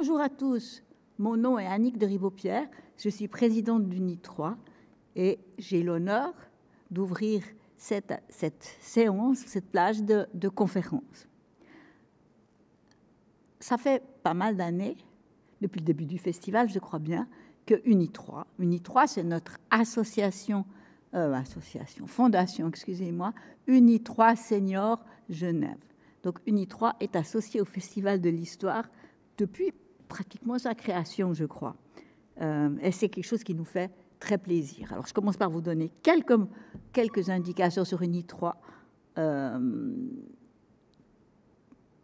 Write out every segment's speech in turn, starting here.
Bonjour à tous, mon nom est Annick de Ribaupierre, je suis présidente d'Uni3 et j'ai l'honneur d'ouvrir cette séance, cette plage de conférences. Ça fait pas mal d'années, depuis le début du festival, je crois bien, que Uni3, c'est notre fondation, excusez-moi, Uni3 Senior Genève. Donc Uni3 est associé au Festival de l'Histoire depuis pratiquement sa création, je crois. Et c'est quelque chose qui nous fait très plaisir. Alors je commence par vous donner quelques indications sur Uni3,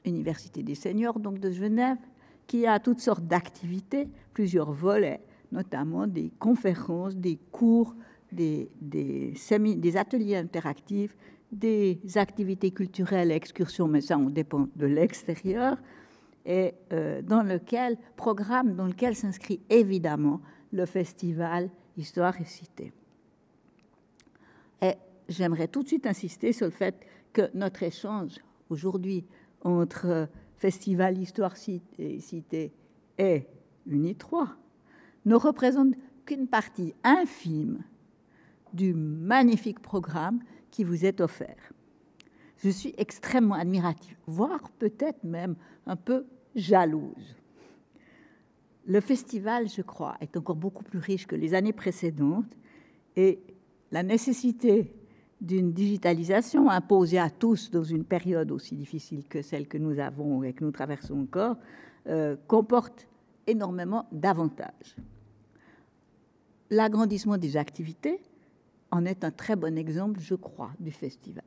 Université des seniors donc de Genève, qui a toutes sortes d'activités, plusieurs volets, notamment des conférences, des cours, des ateliers interactifs, des activités culturelles, excursions, mais ça, on dépend de l'extérieur, et dans lequel s'inscrit évidemment le festival Histoire et Cité. Et j'aimerais tout de suite insister sur le fait que notre échange aujourd'hui entre Festival Histoire et Cité et Uni3 ne représente qu'une partie infime du magnifique programme qui vous est offert. Je suis extrêmement admirative, voire peut-être même un peu jalouse. Le festival, je crois, est encore beaucoup plus riche que les années précédentes et la nécessité d'une digitalisation imposée à tous dans une période aussi difficile que celle que nous avons et que nous traversons encore, comporte énormément d'avantages. L'agrandissement des activités en est un très bon exemple, je crois, du festival.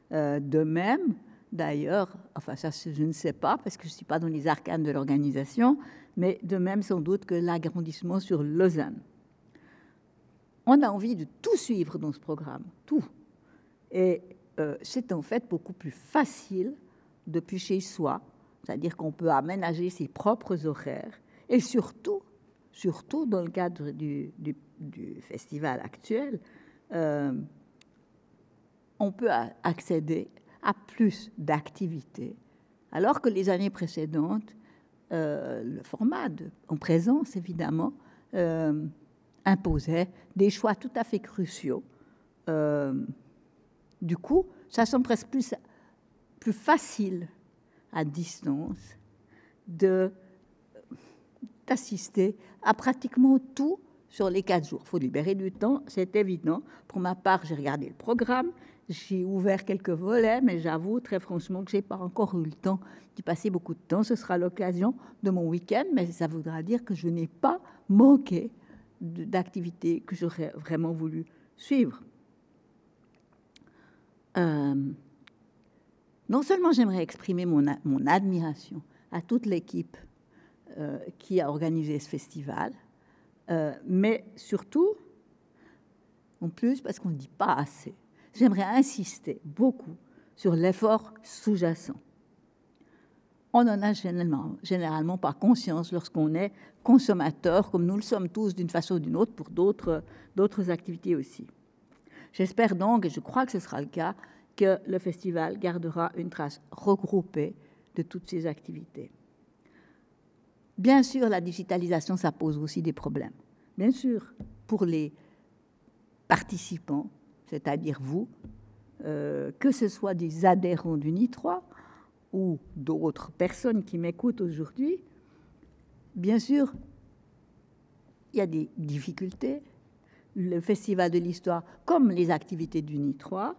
De même, d'ailleurs, enfin ça je ne sais pas parce que je ne suis pas dans les arcanes de l'organisation, mais de même sans doute que l'agrandissement sur Lausanne. On a envie de tout suivre dans ce programme, tout. Et c'est en fait beaucoup plus facile depuis chez soi, c'est-à-dire qu'on peut aménager ses propres horaires et surtout dans le cadre du festival actuel, on peut accéder à plus d'activités, alors que les années précédentes, le format en présence, évidemment, imposait des choix tout à fait cruciaux. Du coup, ça semble presque plus facile à distance d'assister à pratiquement tout sur les 4 jours. Il faut libérer du temps, c'est évident. Pour ma part, j'ai regardé le programme, j'ai ouvert quelques volets, mais j'avoue très franchement que je n'ai pas encore eu le temps d'y passer beaucoup de temps. Ce sera l'occasion de mon week-end, mais ça voudra dire que je n'ai pas manqué d'activités que j'aurais vraiment voulu suivre. Non seulement j'aimerais exprimer mon admiration à toute l'équipe qui a organisé ce festival, mais surtout, en plus, parce qu'on ne dit pas assez, j'aimerais insister beaucoup sur l'effort sous-jacent. On n'en a généralement pas conscience lorsqu'on est consommateur, comme nous le sommes tous d'une façon ou d'une autre pour d'autres activités aussi. J'espère donc, et je crois que ce sera le cas, que le festival gardera une trace regroupée de toutes ces activités. Bien sûr, la digitalisation, ça pose aussi des problèmes. Bien sûr, pour les participants, c'est-à-dire vous, que ce soit des adhérents d'Uni3 ou d'autres personnes qui m'écoutent aujourd'hui, bien sûr, il y a des difficultés. Le Festival de l'Histoire, comme les activités d'Uni3,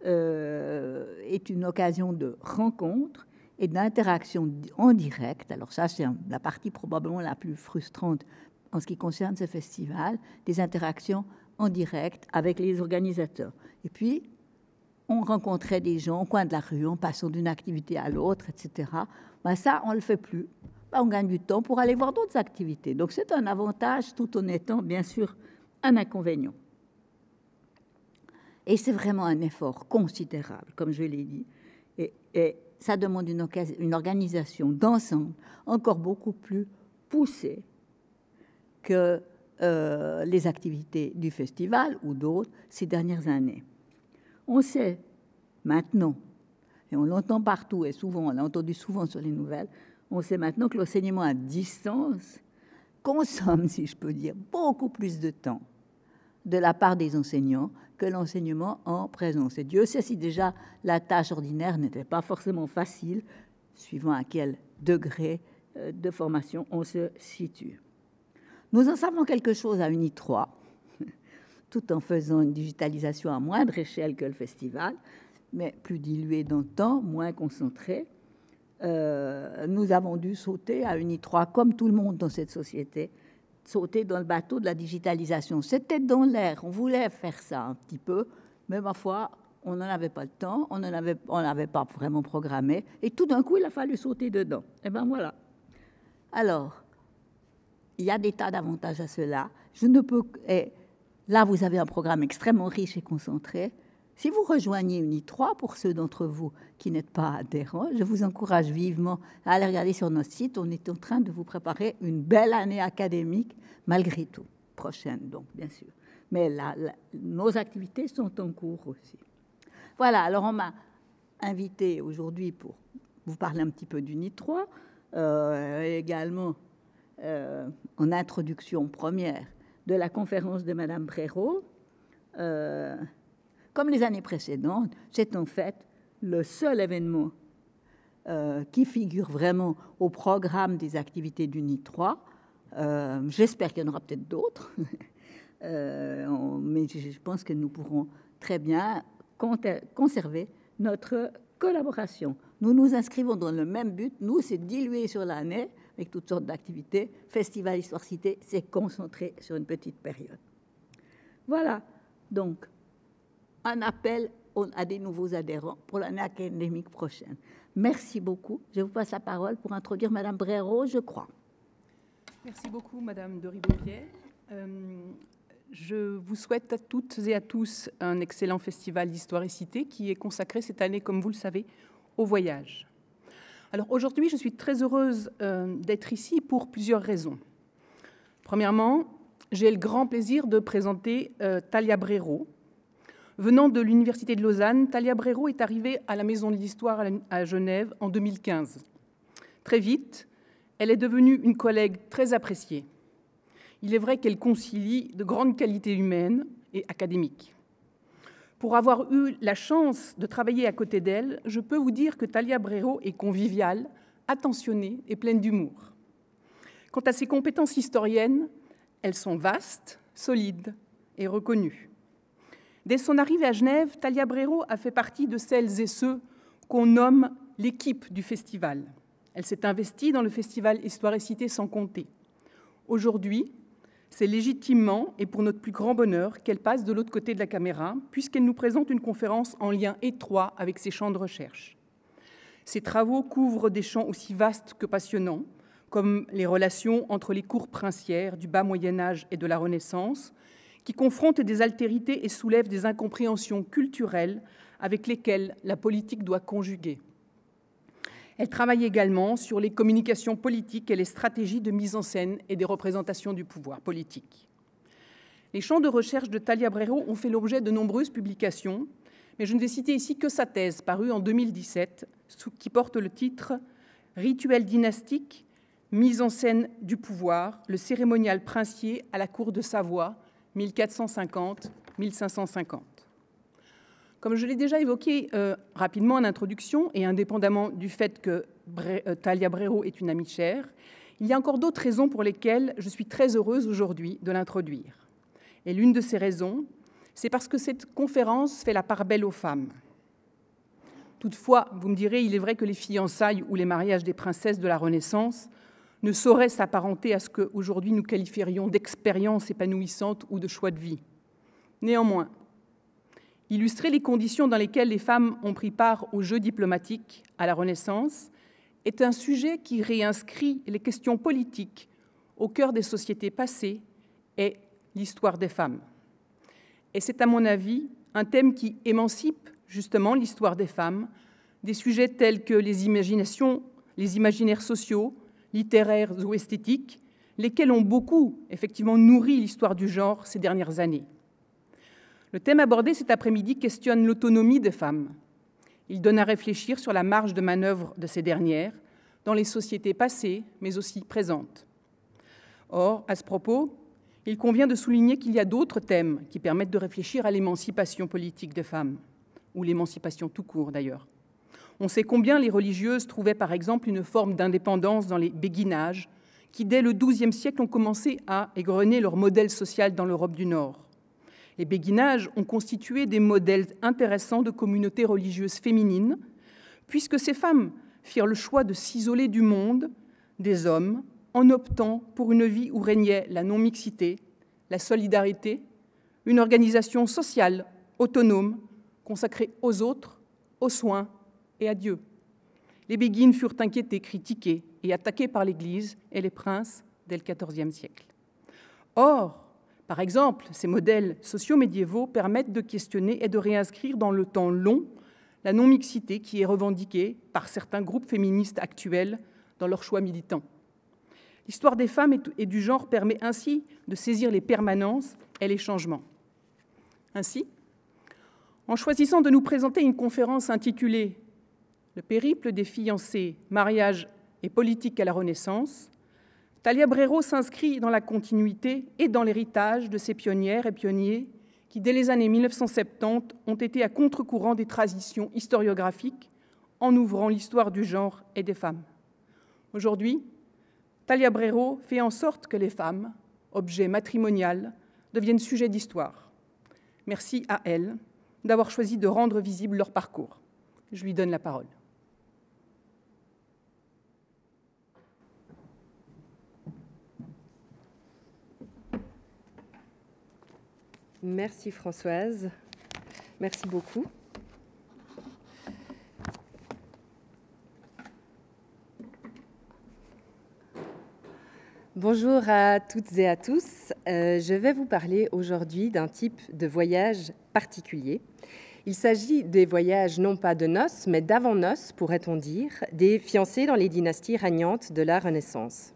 est une occasion de rencontre et d'interaction en direct. Alors ça, c'est la partie probablement la plus frustrante en ce qui concerne ce festival, des interactions en direct avec les organisateurs. Et puis, on rencontrait des gens au coin de la rue, en passant d'une activité à l'autre, etc. Ben ça, on ne le fait plus. Ben, on gagne du temps pour aller voir d'autres activités. Donc, c'est un avantage tout en étant, bien sûr, un inconvénient. Et c'est vraiment un effort considérable, comme je l'ai dit. Et ça demande une organisation d'ensemble encore beaucoup plus poussée que les activités du festival ou d'autres ces dernières années. On sait maintenant, et on l'entend partout, et souvent, on l'a entendu souvent sur les nouvelles, on sait maintenant que l'enseignement à distance consomme, si je peux dire, beaucoup plus de temps de la part des enseignants que l'enseignement en présence. Et Dieu sait si déjà la tâche ordinaire n'était pas forcément facile, suivant à quel degré de formation on se situe. Nous en savons quelque chose à UNI 3, tout en faisant une digitalisation à moindre échelle que le festival, mais plus diluée dans le temps, moins concentrée. Nous avons dû sauter à UNI 3, comme tout le monde dans cette société, sauter dans le bateau de la digitalisation. C'était dans l'air, on voulait faire ça un petit peu, mais ma foi, on n'en avait pas le temps, on n'avait pas vraiment programmé, et tout d'un coup, il a fallu sauter dedans. Et ben voilà. Alors, il y a des tas d'avantages à cela. Je ne peux... Et là, vous avez un programme extrêmement riche et concentré. Si vous rejoignez UNI 3, pour ceux d'entre vous qui n'êtes pas adhérents, je vous encourage vivement à aller regarder sur notre site. On est en train de vous préparer une belle année académique, malgré tout, prochaine donc, bien sûr. Mais nos activités sont en cours aussi. Voilà, alors on m'a invité aujourd'hui pour vous parler un petit peu d'UNI 3, également en introduction première de la conférence de Madame Brero. Comme les années précédentes, c'est en fait le seul événement qui figure vraiment au programme des activités d'UNI 3. J'espère qu'il y en aura peut-être d'autres, mais je pense que nous pourrons très bien conserver notre collaboration. Nous nous inscrivons dans le même but, nous, c'est diluer sur l'année avec toutes sortes d'activités. Festival Histoire Cité, c'est concentré sur une petite période. Voilà, donc, un appel à des nouveaux adhérents pour l'année académique prochaine. Merci beaucoup. Je vous passe la parole pour introduire Madame Brero, je crois. Merci beaucoup, Madame de Ribaud-Pierre. Je vous souhaite à toutes et à tous un excellent festival d'Histoire et Cité qui est consacré cette année, comme vous le savez, au voyage. Alors aujourd'hui, je suis très heureuse d'être ici pour plusieurs raisons. Premièrement, j'ai le grand plaisir de présenter Talia Brero. Venant de l'Université de Lausanne, Talia Brero est arrivée à la Maison de l'Histoire à Genève en 2015. Très vite, elle est devenue une collègue très appréciée. Il est vrai qu'elle concilie de grandes qualités humaines et académiques. Pour avoir eu la chance de travailler à côté d'elle, je peux vous dire que Talia Brero est conviviale, attentionnée et pleine d'humour. Quant à ses compétences historiennes, elles sont vastes, solides et reconnues. Dès son arrivée à Genève, Talia Brero a fait partie de celles et ceux qu'on nomme l'équipe du festival. Elle s'est investie dans le festival Histoire et Cité sans compter. Aujourd'hui, c'est légitimement et pour notre plus grand bonheur qu'elle passe de l'autre côté de la caméra, puisqu'elle nous présente une conférence en lien étroit avec ses champs de recherche. Ses travaux couvrent des champs aussi vastes que passionnants, comme les relations entre les cours princières du bas Moyen-Âge et de la Renaissance, qui confrontent des altérités et soulèvent des incompréhensions culturelles avec lesquelles la politique doit conjuguer. Elle travaille également sur les communications politiques et les stratégies de mise en scène et des représentations du pouvoir politique. Les champs de recherche de Talia Brero ont fait l'objet de nombreuses publications, mais je ne vais citer ici que sa thèse parue en 2017, qui porte le titre « Rituel dynastique, mise en scène du pouvoir, le cérémonial princier à la cour de Savoie, 1450-1550 ». Comme je l'ai déjà évoqué rapidement en introduction, et indépendamment du fait que Talia Brero est une amie chère, il y a encore d'autres raisons pour lesquelles je suis très heureuse aujourd'hui de l'introduire. Et l'une de ces raisons, c'est parce que cette conférence fait la part belle aux femmes. Toutefois, vous me direz, il est vrai que les fiançailles ou les mariages des princesses de la Renaissance ne sauraient s'apparenter à ce qu'aujourd'hui nous qualifierions d'expérience épanouissante ou de choix de vie. Néanmoins, illustrer les conditions dans lesquelles les femmes ont pris part aux jeux diplomatiques à la Renaissance est un sujet qui réinscrit les questions politiques au cœur des sociétés passées et l'histoire des femmes. Et c'est, à mon avis, un thème qui émancipe justement l'histoire des femmes, des sujets tels que les imaginaires sociaux, littéraires ou esthétiques, lesquels ont beaucoup, effectivement, nourri l'histoire du genre ces dernières années. Le thème abordé cet après-midi questionne l'autonomie des femmes. Il donne à réfléchir sur la marge de manœuvre de ces dernières, dans les sociétés passées, mais aussi présentes. Or, à ce propos, il convient de souligner qu'il y a d'autres thèmes qui permettent de réfléchir à l'émancipation politique des femmes, ou l'émancipation tout court d'ailleurs. On sait combien les religieuses trouvaient par exemple une forme d'indépendance dans les béguinages, qui dès le XIIe siècle ont commencé à égrener leur modèle social dans l'Europe du Nord. Les béguinages ont constitué des modèles intéressants de communautés religieuses féminines, puisque ces femmes firent le choix de s'isoler du monde, des hommes, en optant pour une vie où régnait la non-mixité, la solidarité, une organisation sociale autonome, consacrée aux autres, aux soins et à Dieu. Les béguines furent inquiétées, critiquées et attaquées par l'Église et les princes dès le XIVe siècle. Or, par exemple, ces modèles socio-médiévaux permettent de questionner et de réinscrire dans le temps long la non-mixité qui est revendiquée par certains groupes féministes actuels dans leurs choix militants. L'histoire des femmes et du genre permet ainsi de saisir les permanences et les changements. Ainsi, en choisissant de nous présenter une conférence intitulée « Le périple des fiancés, mariage et politique à la Renaissance », Talia Brero s'inscrit dans la continuité et dans l'héritage de ces pionnières et pionniers qui, dès les années 1970, ont été à contre-courant des traditions historiographiques en ouvrant l'histoire du genre et des femmes. Aujourd'hui, Talia Brero fait en sorte que les femmes, objet matrimonial, deviennent sujet d'histoire. Merci à elle d'avoir choisi de rendre visible leur parcours. Je lui donne la parole. Merci Françoise, merci beaucoup. Bonjour à toutes et à tous. Je vais vous parler aujourd'hui d'un type de voyage particulier. Il s'agit des voyages non pas de noces, mais d'avant-noces, pourrait-on dire, des fiancés dans les dynasties régnantes de la Renaissance.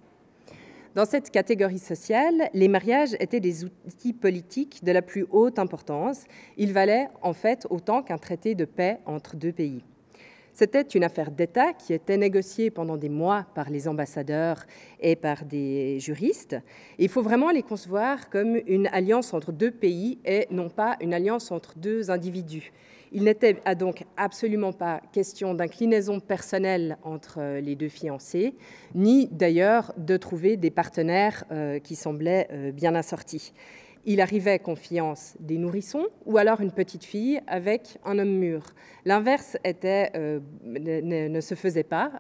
Dans cette catégorie sociale, les mariages étaient des outils politiques de la plus haute importance. Ils valaient en fait autant qu'un traité de paix entre deux pays. C'était une affaire d'État qui était négociée pendant des mois par les ambassadeurs et par des juristes. Il faut vraiment les concevoir comme une alliance entre deux pays et non pas une alliance entre deux individus. Il n'était donc absolument pas question d'inclinaison personnelle entre les deux fiancés, ni d'ailleurs de trouver des partenaires qui semblaient bien assortis. Il arrivait confiance des nourrissons ou alors une petite fille avec un homme mûr. L'inverse ne se faisait pas,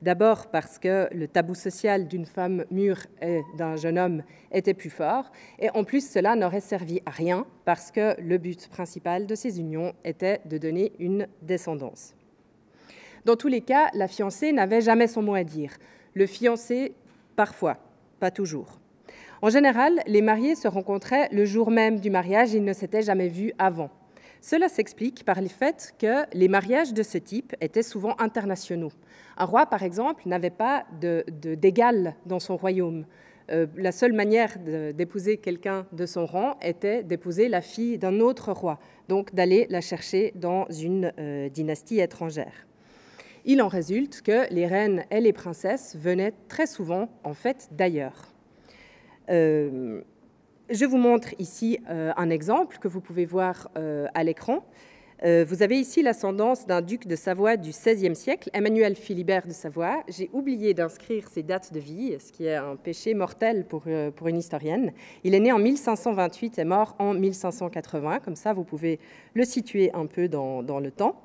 d'abord parce que le tabou social d'une femme mûre et d'un jeune homme était plus fort, et en plus cela n'aurait servi à rien parce que le but principal de ces unions était de donner une descendance. Dans tous les cas, la fiancée n'avait jamais son mot à dire. Le fiancé, parfois, pas toujours. En général, les mariés se rencontraient le jour même du mariage, ils ne s'étaient jamais vus avant. Cela s'explique par le fait que les mariages de ce type étaient souvent internationaux. Un roi, par exemple, n'avait pas d'égal dans son royaume. La seule manière d'épouser quelqu'un de son rang était d'épouser la fille d'un autre roi, donc d'aller la chercher dans une dynastie étrangère. Il en résulte que les reines et les princesses venaient très souvent, en fait, d'ailleurs. Je vous montre ici un exemple que vous pouvez voir à l'écran. Vous avez ici l'ascendance d'un duc de Savoie du XVIe siècle, Emmanuel Philibert de Savoie. J'ai oublié d'inscrire ses dates de vie, ce qui est un péché mortel pour une historienne. Il est né en 1528 et mort en 1580. Comme ça, vous pouvez le situer un peu dans le temps.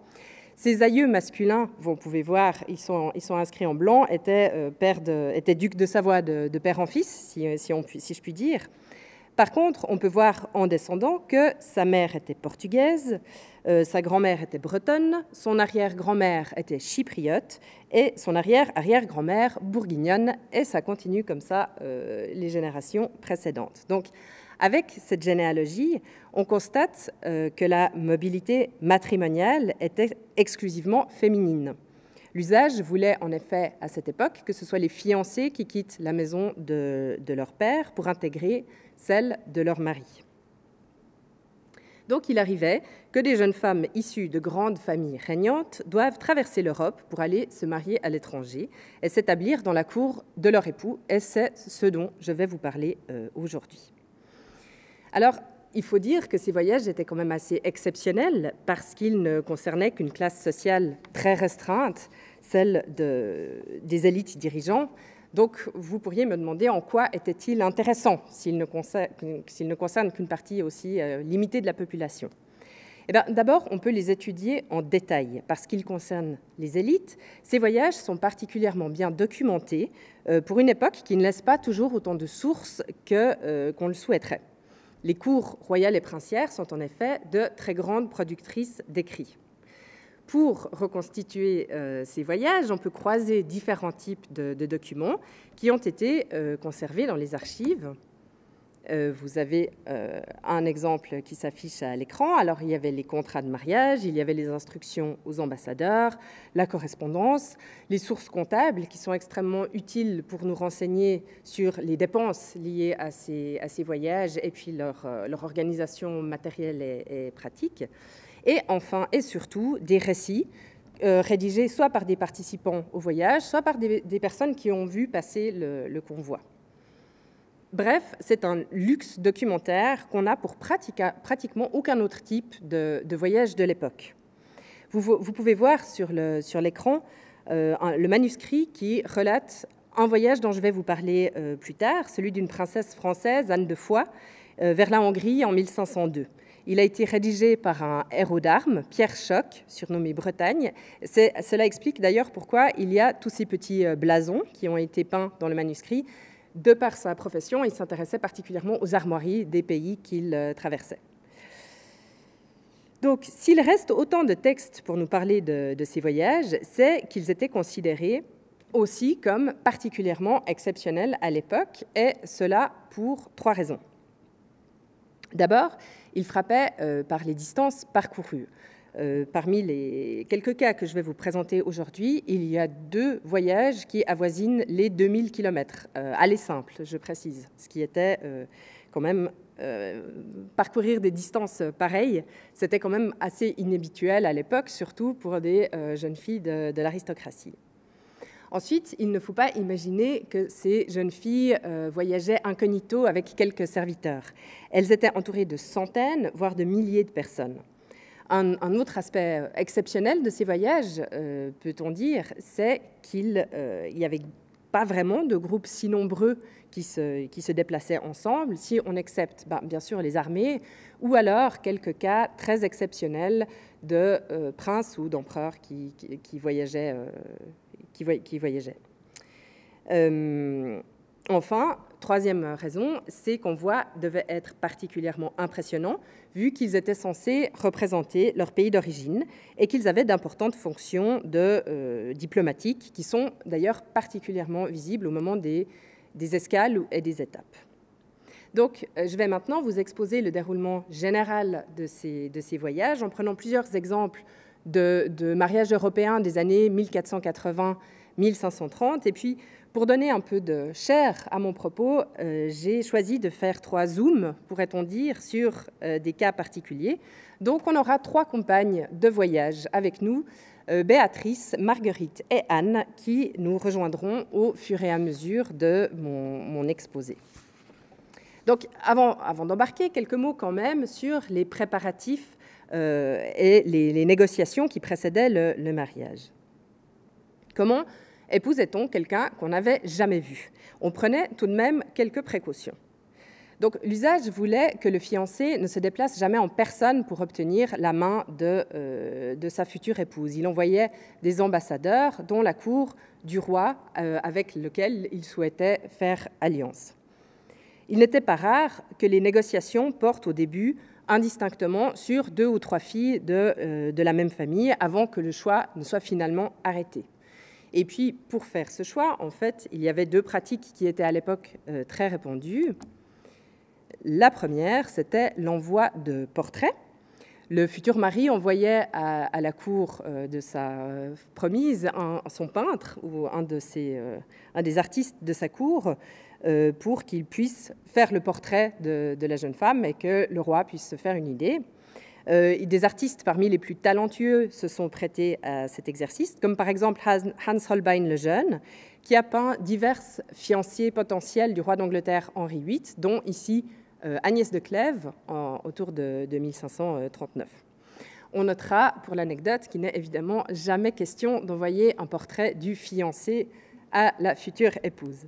Ses aïeux masculins, vous pouvez voir, ils sont inscrits en blanc, étaient ducs de Savoie de père en fils, si je puis dire. Par contre, on peut voir en descendant que sa mère était portugaise, sa grand-mère était bretonne, son arrière-grand-mère était chypriote et son arrière-arrière-grand-mère bourguignonne, et ça continue comme ça les générations précédentes. Donc, avec cette généalogie, on constate que la mobilité matrimoniale était exclusivement féminine. L'usage voulait en effet à cette époque que ce soit les fiancés qui quittent la maison de leur père pour intégrer celle de leur mari. Donc il arrivait que des jeunes femmes issues de grandes familles régnantes doivent traverser l'Europe pour aller se marier à l'étranger et s'établir dans la cour de leur époux, et c'est ce dont je vais vous parler aujourd'hui. Alors, il faut dire que ces voyages étaient quand même assez exceptionnels parce qu'ils ne concernaient qu'une classe sociale très restreinte, celle des élites dirigeants. Donc, vous pourriez me demander en quoi était-il intéressant s'il ne concerne qu'une partie aussi limitée de la population. Eh bien, d'abord, on peut les étudier en détail. Parce qu'ils concernent les élites, ces voyages sont particulièrement bien documentés pour une époque qui ne laisse pas toujours autant de sources qu'on le souhaiterait. Les cours royales et princières sont en effet de très grandes productrices d'écrits. Pour reconstituer ces voyages, on peut croiser différents types de documents qui ont été conservés dans les archives. Vous avez un exemple qui s'affiche à l'écran. Alors, il y avait les contrats de mariage, il y avait les instructions aux ambassadeurs, la correspondance, les sources comptables qui sont extrêmement utiles pour nous renseigner sur les dépenses liées à ces voyages et puis leur organisation matérielle et pratique. Et enfin, et surtout, des récits rédigés soit par des participants au voyage, soit par des personnes qui ont vu passer le convoi. Bref, c'est un luxe documentaire qu'on a pour pratiquement aucun autre type de voyage de l'époque. Vous pouvez voir sur l'écran le manuscrit qui relate un voyage dont je vais vous parler plus tard, celui d'une princesse française, Anne de Foix, vers la Hongrie en 1502. Il a été rédigé par un héros d'armes, Pierre Choc, surnommé Bretagne. Cela explique d'ailleurs pourquoi il y a tous ces petits blasons qui ont été peints dans le manuscrit. De par sa profession, il s'intéressait particulièrement aux armoiries des pays qu'il traversait. Donc, s'il reste autant de textes pour nous parler de ces voyages, c'est qu'ils étaient considérés aussi comme particulièrement exceptionnels à l'époque, et cela pour 3 raisons. D'abord, ils frappaient par les distances parcourues. Parmi les quelques cas que je vais vous présenter aujourd'hui, il y a 2 voyages qui avoisinent les 2000 km, aller simple, je précise, ce qui était quand même parcourir des distances pareilles, c'était quand même assez inhabituel à l'époque, surtout pour des jeunes filles de l'aristocratie. Ensuite, il ne faut pas imaginer que ces jeunes filles voyageaient incognito avec quelques serviteurs. Elles étaient entourées de centaines, voire de milliers de personnes. Un autre aspect exceptionnel de ces voyages, peut-on dire, c'est qu'il n'y avait pas vraiment de groupes si nombreux qui se déplaçaient ensemble, si on accepte bien sûr les armées, ou alors quelques cas très exceptionnels de princes ou d'empereurs qui voyageaient. Enfin, 3e raison, ces convois devaient être particulièrement impressionnants, vu qu'ils étaient censés représenter leur pays d'origine et qu'ils avaient d'importantes fonctions diplomatiques, qui sont d'ailleurs particulièrement visibles au moment des escales et des étapes. Donc, je vais maintenant vous exposer le déroulement général de ces voyages en prenant plusieurs exemples de mariages européens des années 1480-1530. Et puis, pour donner un peu de chair à mon propos, j'ai choisi de faire 3 zooms, pourrait-on dire, sur des cas particuliers. Donc, on aura 3 compagnes de voyage avec nous, Béatrice, Marguerite et Anne, qui nous rejoindront au fur et à mesure de mon exposé. Donc, avant d'embarquer, quelques mots quand même sur les préparatifs et les négociations qui précédaient le mariage. Comment épousait-on quelqu'un qu'on n'avait jamais vu? On prenait tout de même quelques précautions. Donc, l'usage voulait que le fiancé ne se déplace jamais en personne pour obtenir la main de sa future épouse. Il envoyait des ambassadeurs, dont la cour du roi avec lequel il souhaitait faire alliance. Il n'était pas rare que les négociations portent au début indistinctement sur 2 ou 3 filles de la même famille avant que le choix ne soit finalement arrêté. Et puis, pour faire ce choix, en fait, il y avait 2 pratiques qui étaient à l'époque très répandues. La première, c'était l'envoi de portraits. Le futur mari envoyait à la cour de sa promise son peintre ou un des artistes de sa cour pour qu'il puisse faire le portrait de la jeune femme et que le roi puisse se faire une idée. Des artistes parmi les plus talentueux se sont prêtés à cet exercice, comme par exemple Hans Holbein le Jeune, qui a peint diverses fiancées potentielles du roi d'Angleterre Henri VIII, dont ici Agnès de Clèves, autour de 1539. On notera, pour l'anecdote, qu'il n'est évidemment jamais question d'envoyer un portrait du fiancé à la future épouse.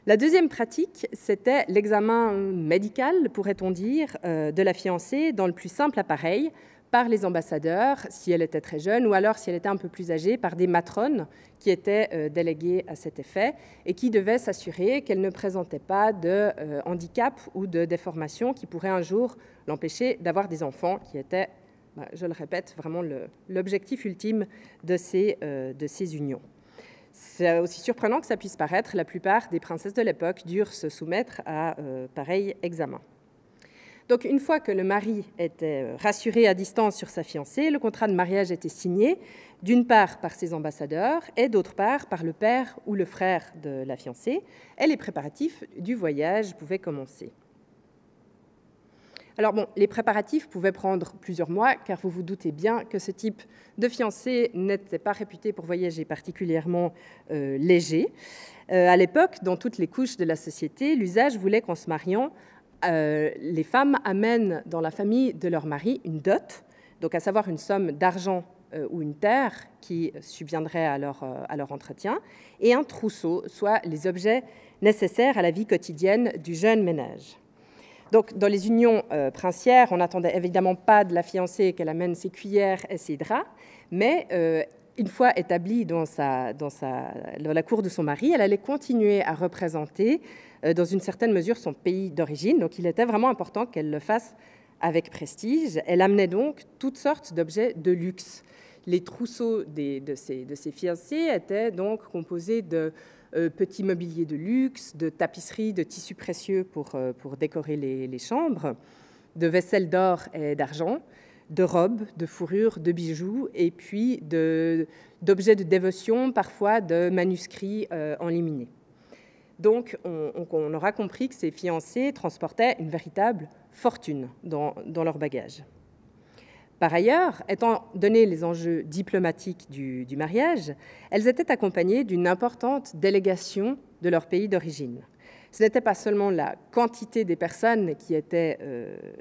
La deuxième pratique, c'était l'examen médical, pourrait-on dire, de la fiancée dans le plus simple appareil, par les ambassadeurs, si elle était très jeune, ou alors, si elle était un peu plus âgée, par des matrones qui étaient déléguées à cet effet et qui devaient s'assurer qu'elle ne présentait pas de handicap ou de déformation qui pourrait un jour l'empêcher d'avoir des enfants, qui étaient, je le répète, vraiment l'objectif ultime de ces unions. C'est aussi surprenant que ça puisse paraître, la plupart des princesses de l'époque durent se soumettre à pareil examen. Donc, une fois que le mari était rassuré à distance sur sa fiancée, le contrat de mariage était signé, d'une part par ses ambassadeurs et d'autre part par le père ou le frère de la fiancée, et les préparatifs du voyage pouvaient commencer. Alors bon, les préparatifs pouvaient prendre plusieurs mois, car vous vous doutez bien que ce type de fiancé n'était pas réputé pour voyager particulièrement léger. À l'époque, dans toutes les couches de la société, l'usage voulait qu'en se mariant, les femmes amènent dans la famille de leur mari une dot, donc à savoir une somme d'argent ou une terre qui subviendrait à leur entretien, et un trousseau, soit les objets nécessaires à la vie quotidienne du jeune ménage. Donc, dans les unions princières, on n'attendait évidemment pas de la fiancée qu'elle amène ses cuillères et ses draps, mais une fois établie dans la cour de son mari, elle allait continuer à représenter dans une certaine mesure son pays d'origine. Donc, il était vraiment important qu'elle le fasse avec prestige. Elle amenait donc toutes sortes d'objets de luxe. Les trousseaux de ses fiancés étaient donc composés de petits mobiliers de luxe, de tapisseries, de tissus précieux pour décorer les chambres, de vaisselle d'or et d'argent, de robes, de fourrures, de bijoux, et puis d'objets de dévotion, parfois de manuscrits enluminés. Donc, on aura compris que ces fiancés transportaient une véritable fortune dans leur bagage. Par ailleurs, étant donné les enjeux diplomatiques du mariage, elles étaient accompagnées d'une importante délégation de leur pays d'origine. Ce n'était pas seulement la quantité des personnes qui était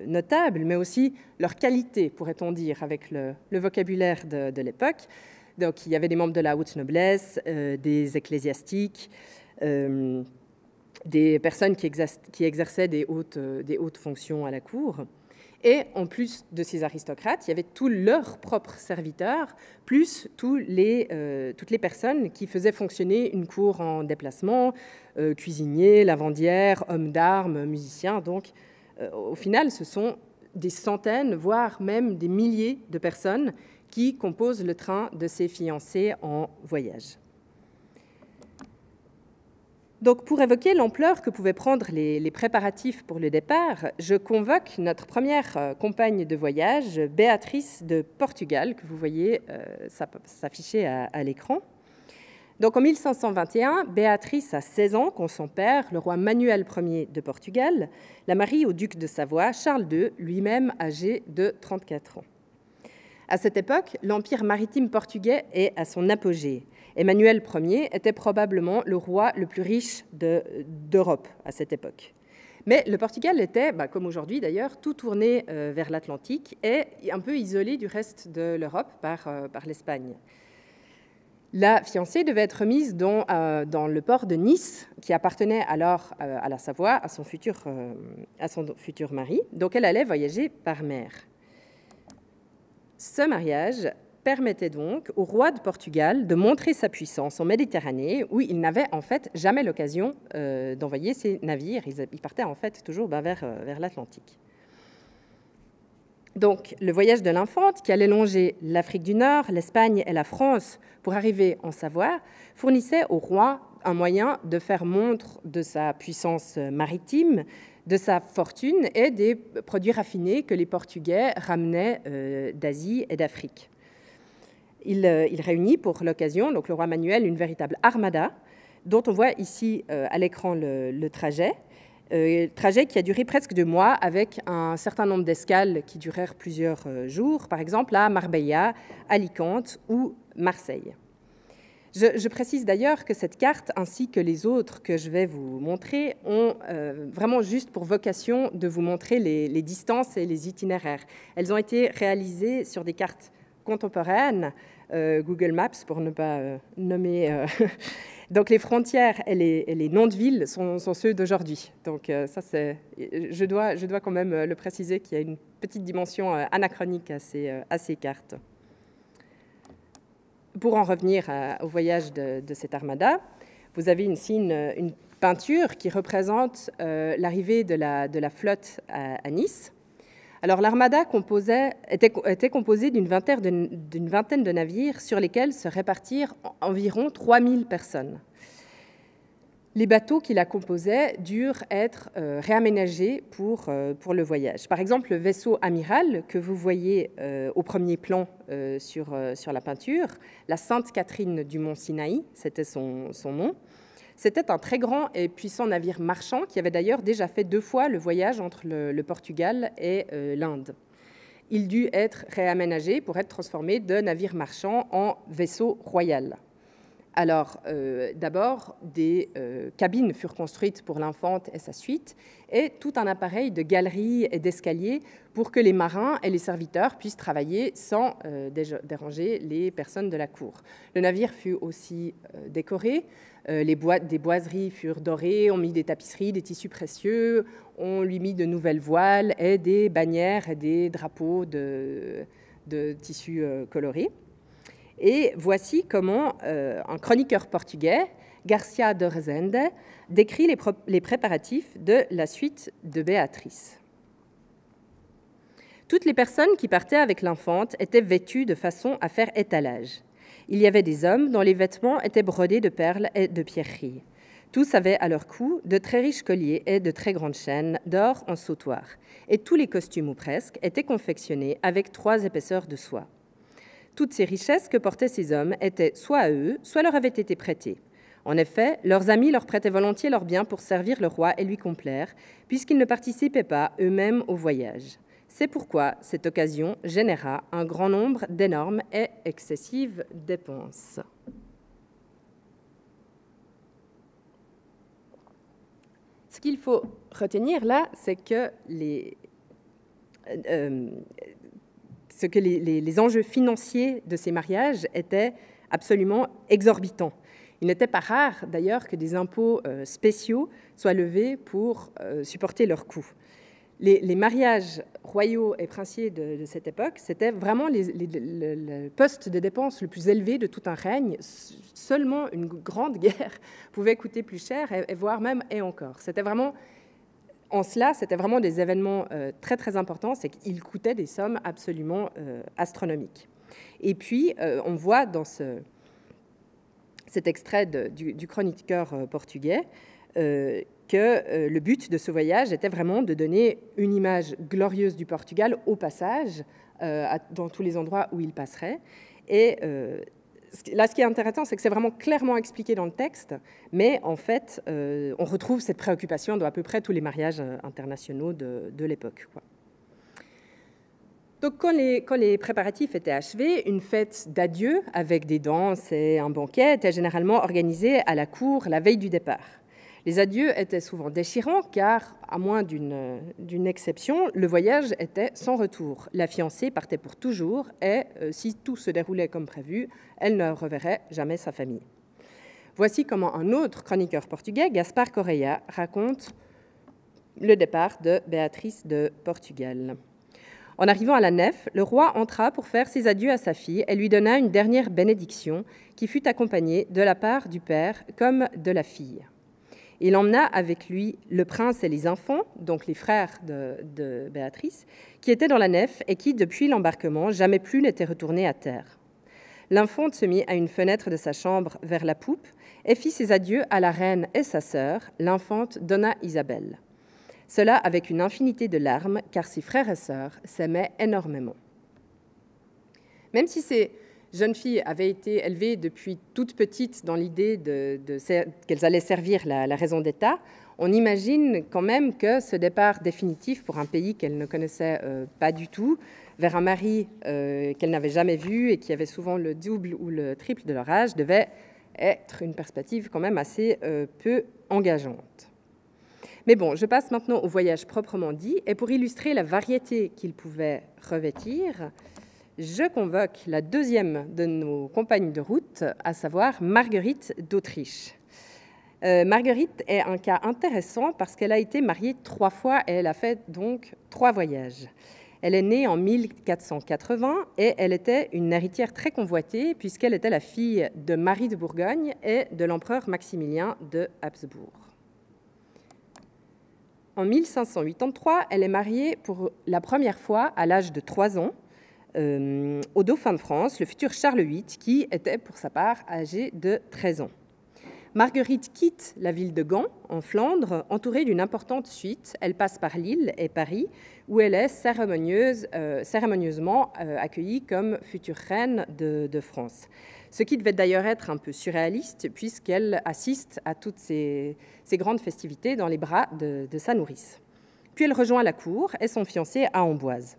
notable, mais aussi leur qualité, pourrait-on dire, avec le vocabulaire de l'époque. Donc, il y avait des membres de la haute noblesse, des ecclésiastiques, des personnes qui exerçaient des hautes fonctions à la cour. Et en plus de ces aristocrates, il y avait tous leurs propres serviteurs, plus toutes les personnes qui faisaient fonctionner une cour en déplacement, cuisiniers, lavandières, hommes d'armes, musiciens. Donc, au final, ce sont des centaines, voire même des milliers de personnes qui composent le train de ces fiancés en voyage. Donc, pour évoquer l'ampleur que pouvaient prendre les préparatifs pour le départ, je convoque notre première compagne de voyage, Béatrice de Portugal, que vous voyez s'afficher à l'écran. Donc, en 1521, Béatrice a 16 ans quand son père, le roi Manuel Ier de Portugal, la marie au duc de Savoie, Charles II, lui-même âgé de 34 ans. À cette époque, l'empire maritime portugais est à son apogée. Emmanuel Ier était probablement le roi le plus riche d'Europe à cette époque. Mais le Portugal était, comme aujourd'hui d'ailleurs, tout tourné vers l'Atlantique et un peu isolé du reste de l'Europe par l'Espagne. La fiancée devait être mise dans le port de Nice, qui appartenait alors à la Savoie, à son futur mari. Donc elle allait voyager par mer. Ce mariage permettait donc au roi de Portugal de montrer sa puissance en Méditerranée, où il n'avait en fait jamais l'occasion d'envoyer ses navires. Ils partaient en fait toujours vers l'Atlantique. Donc, le voyage de l'infante, qui allait longer l'Afrique du Nord, l'Espagne et la France pour arriver en Savoie, fournissait au roi un moyen de faire montre de sa puissance maritime, de sa fortune et des produits raffinés que les Portugais ramenaient d'Asie et d'Afrique. Il réunit pour l'occasion, donc le roi Manuel, une véritable armada dont on voit ici à l'écran le trajet. Trajet qui a duré presque 2 mois avec un certain nombre d'escales qui durèrent plusieurs jours, par exemple à Marbella, Alicante ou Marseille. Je précise d'ailleurs que cette carte, ainsi que les autres que je vais vous montrer, ont vraiment juste pour vocation de vous montrer les distances et les itinéraires. Elles ont été réalisées sur des cartes contemporaines, Google Maps pour ne pas nommer... Donc les frontières et les noms de villes sont ceux d'aujourd'hui. Donc ça, je dois quand même le préciser qu'il y a une petite dimension anachronique à ces cartes. Pour en revenir au voyage de cette armada, vous avez ici une peinture qui représente l'arrivée de la flotte à Nice. Alors l'armada était composée d'une vingtaine de navires sur lesquels se répartirent environ 3000 personnes. Les bateaux qui la composaient durent être réaménagés pour le voyage. Par exemple, le vaisseau amiral que vous voyez au premier plan sur la peinture, la Sainte Catherine du Mont Sinaï, c'était son nom. C'était un très grand et puissant navire marchand qui avait d'ailleurs déjà fait 2 fois le voyage entre le Portugal et l'Inde. Il dut être réaménagé pour être transformé de navire marchand en vaisseau royal. Alors, d'abord, des cabines furent construites pour l'infante et sa suite, et tout un appareil de galeries et d'escaliers pour que les marins et les serviteurs puissent travailler sans déranger les personnes de la cour. Le navire fut aussi décoré. Des boiseries furent dorées, on mit des tapisseries, des tissus précieux, on lui mit de nouvelles voiles et des bannières et des drapeaux de tissus colorés. Et voici comment un chroniqueur portugais, Garcia de Rezende, décrit les préparatifs de la suite de Béatrice. Toutes les personnes qui partaient avec l'infante étaient vêtues de façon à faire étalage. Il y avait des hommes dont les vêtements étaient brodés de perles et de pierreries. Tous avaient à leur cou de très riches colliers et de très grandes chaînes d'or en sautoir. Et tous les costumes, ou presque, étaient confectionnés avec 3 épaisseurs de soie. Toutes ces richesses que portaient ces hommes étaient soit à eux, soit leur avaient été prêtées. En effet, leurs amis leur prêtaient volontiers leurs biens pour servir le roi et lui complaire, puisqu'ils ne participaient pas eux-mêmes au voyage. C'est pourquoi cette occasion généra un grand nombre d'énormes et excessives dépenses. Ce qu'il faut retenir là, c'est que les enjeux financiers de ces mariages étaient absolument exorbitants. Il n'était pas rare, d'ailleurs, que des impôts spéciaux soient levés pour supporter leurs coûts. Les mariages royaux et princiers de cette époque, c'était vraiment le poste de dépenses le plus élevé de tout un règne. Seulement une grande guerre pouvait coûter plus cher, et voire même et encore. C'était vraiment... En cela, c'était vraiment des événements très, très importants, c'est qu'ils coûtaient des sommes absolument astronomiques. Et puis, on voit dans cet extrait du chroniqueur portugais que le but de ce voyage était vraiment de donner une image glorieuse du Portugal au passage, dans tous les endroits où il passerait. Et là, ce qui est intéressant, c'est que c'est vraiment clairement expliqué dans le texte, mais en fait, on retrouve cette préoccupation dans à peu près tous les mariages internationaux de l'époque, quoi. Donc, quand les préparatifs étaient achevés, une fête d'adieu avec des danses et un banquet était généralement organisée à la cour la veille du départ. Les adieux étaient souvent déchirants car, à moins d'une exception, le voyage était sans retour. La fiancée partait pour toujours et, si tout se déroulait comme prévu, elle ne reverrait jamais sa famille. Voici comment un autre chroniqueur portugais, Gaspar Correia, raconte le départ de Béatrice de Portugal. En arrivant à la nef, le roi entra pour faire ses adieux à sa fille et lui donna une dernière bénédiction qui fut accompagnée de la part du père comme de la fille. Il emmena avec lui le prince et les enfants, donc les frères de Béatrice, qui étaient dans la nef et qui, depuis l'embarquement, jamais plus n'étaient retournés à terre. L'infante se mit à une fenêtre de sa chambre vers la poupe et fit ses adieux à la reine et sa sœur, l'infante Donna Isabelle. Cela avec une infinité de larmes, car ses frères et sœurs s'aimaient énormément. Même si ces jeunes filles avaient été élevées depuis toute petite dans l'idée qu'elles allaient servir la raison d'État, on imagine quand même que ce départ définitif pour un pays qu'elles ne connaissaient pas du tout, vers un mari qu'elles n'avaient jamais vu et qui avait souvent le double ou le triple de leur âge, devait être une perspective quand même assez peu engageante. Mais bon, je passe maintenant au voyage proprement dit, et pour illustrer la variété qu'il pouvait revêtir, je convoque la deuxième de nos compagnes de route, à savoir Marguerite d'Autriche. Marguerite est un cas intéressant parce qu'elle a été mariée 3 fois et elle a fait donc 3 voyages. Elle est née en 1480 et elle était une héritière très convoitée puisqu'elle était la fille de Marie de Bourgogne et de l'empereur Maximilien de Habsbourg. En 1583, elle est mariée pour la première fois à l'âge de 3 ans au dauphin de France, le futur Charles VIII, qui était pour sa part âgé de 13 ans. Marguerite quitte la ville de Gand, en Flandre, entourée d'une importante suite. Elle passe par Lille et Paris, où elle est cérémonieusement accueillie comme future reine de France. Ce qui devait d'ailleurs être un peu surréaliste, puisqu'elle assiste à toutes ces grandes festivités dans les bras de sa nourrice. Puis elle rejoint la cour et son fiancé à Amboise.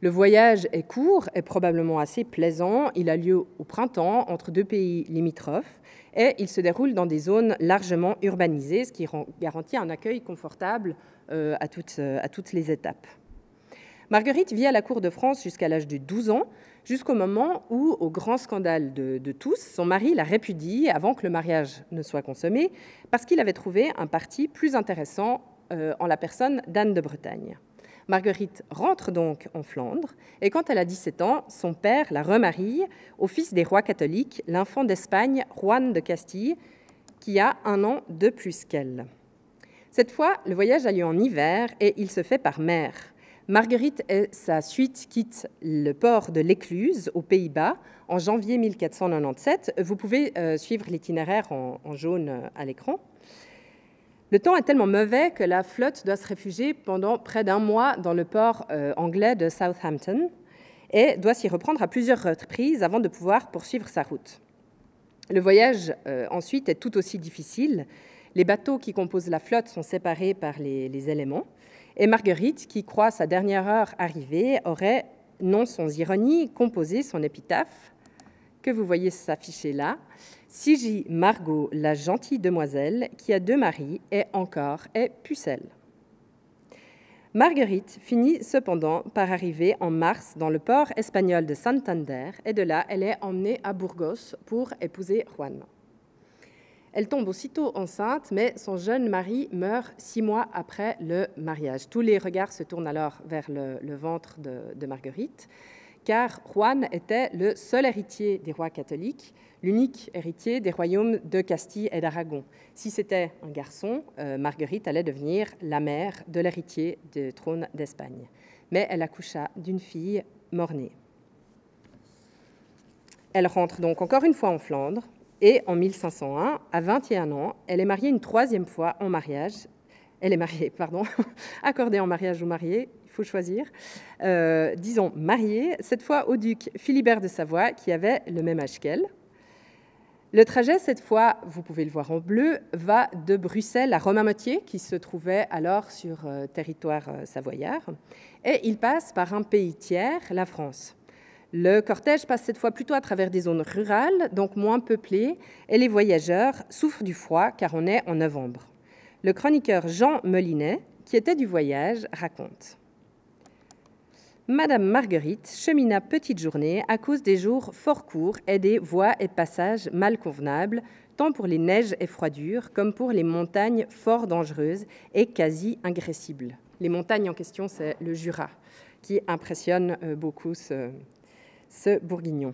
Le voyage est court et probablement assez plaisant. Il a lieu au printemps entre 2 pays limitrophes et il se déroule dans des zones largement urbanisées, ce qui garantit un accueil confortable à toutes les étapes. Marguerite vit à la cour de France jusqu'à l'âge de 12 ans, jusqu'au moment où, au grand scandale de tous, son mari la répudie avant que le mariage ne soit consommé, parce qu'il avait trouvé un parti plus intéressant en la personne d'Anne de Bretagne. Marguerite rentre donc en Flandre, et quand elle a 17 ans, son père la remarie au fils des rois catholiques, l'infant d'Espagne, Juan de Castille, qui a 1 an de plus qu'elle. Cette fois, le voyage a lieu en hiver, et il se fait par mer. Marguerite et sa suite quittent le port de l'Écluse, aux Pays-Bas, en janvier 1497. Vous pouvez suivre l'itinéraire en jaune à l'écran. Le temps est tellement mauvais que la flotte doit se réfugier pendant près d'1 mois dans le port anglais de Southampton et doit s'y reprendre à plusieurs reprises avant de pouvoir poursuivre sa route. Le voyage ensuite est tout aussi difficile. Les bateaux qui composent la flotte sont séparés par les éléments et Marguerite, qui croit sa dernière heure arrivée, aurait, non sans ironie, composé son épitaphe que vous voyez s'afficher là. Sigie Margot, la gentille demoiselle, qui a 2 maris et encore est pucelle. Marguerite finit cependant par arriver en mars dans le port espagnol de Santander et de là, elle est emmenée à Burgos pour épouser Juan. Elle tombe aussitôt enceinte, mais son jeune mari meurt 6 mois après le mariage. Tous les regards se tournent alors vers le ventre de Marguerite, car Juan était le seul héritier des rois catholiques, l'unique héritier des royaumes de Castille et d'Aragon. Si c'était un garçon, Marguerite allait devenir la mère de l'héritier du trône d'Espagne. Mais elle accoucha d'une fille mort-née. Elle rentre donc encore une fois en Flandre, et en 1501, à 21 ans, elle est mariée une 3e fois en mariage. Elle est mariée, pardon, accordée en mariage ou mariée, il faut choisir. Disons mariée, cette fois au duc Philibert de Savoie, qui avait le même âge qu'elle. Le trajet, cette fois, vous pouvez le voir en bleu, va de Bruxelles à Romainmôtier, qui se trouvait alors sur territoire savoyard, et il passe par un pays tiers, la France. Le cortège passe cette fois plutôt à travers des zones rurales, donc moins peuplées, et les voyageurs souffrent du froid car on est en novembre. Le chroniqueur Jean Molinet, qui était du voyage, raconte. Madame Marguerite chemina petite journée à cause des jours fort courts et des voies et passages mal convenables, tant pour les neiges et froidures comme pour les montagnes fort dangereuses et quasi ingressibles. Les montagnes en question, c'est le Jura, qui impressionne beaucoup ce bourguignon.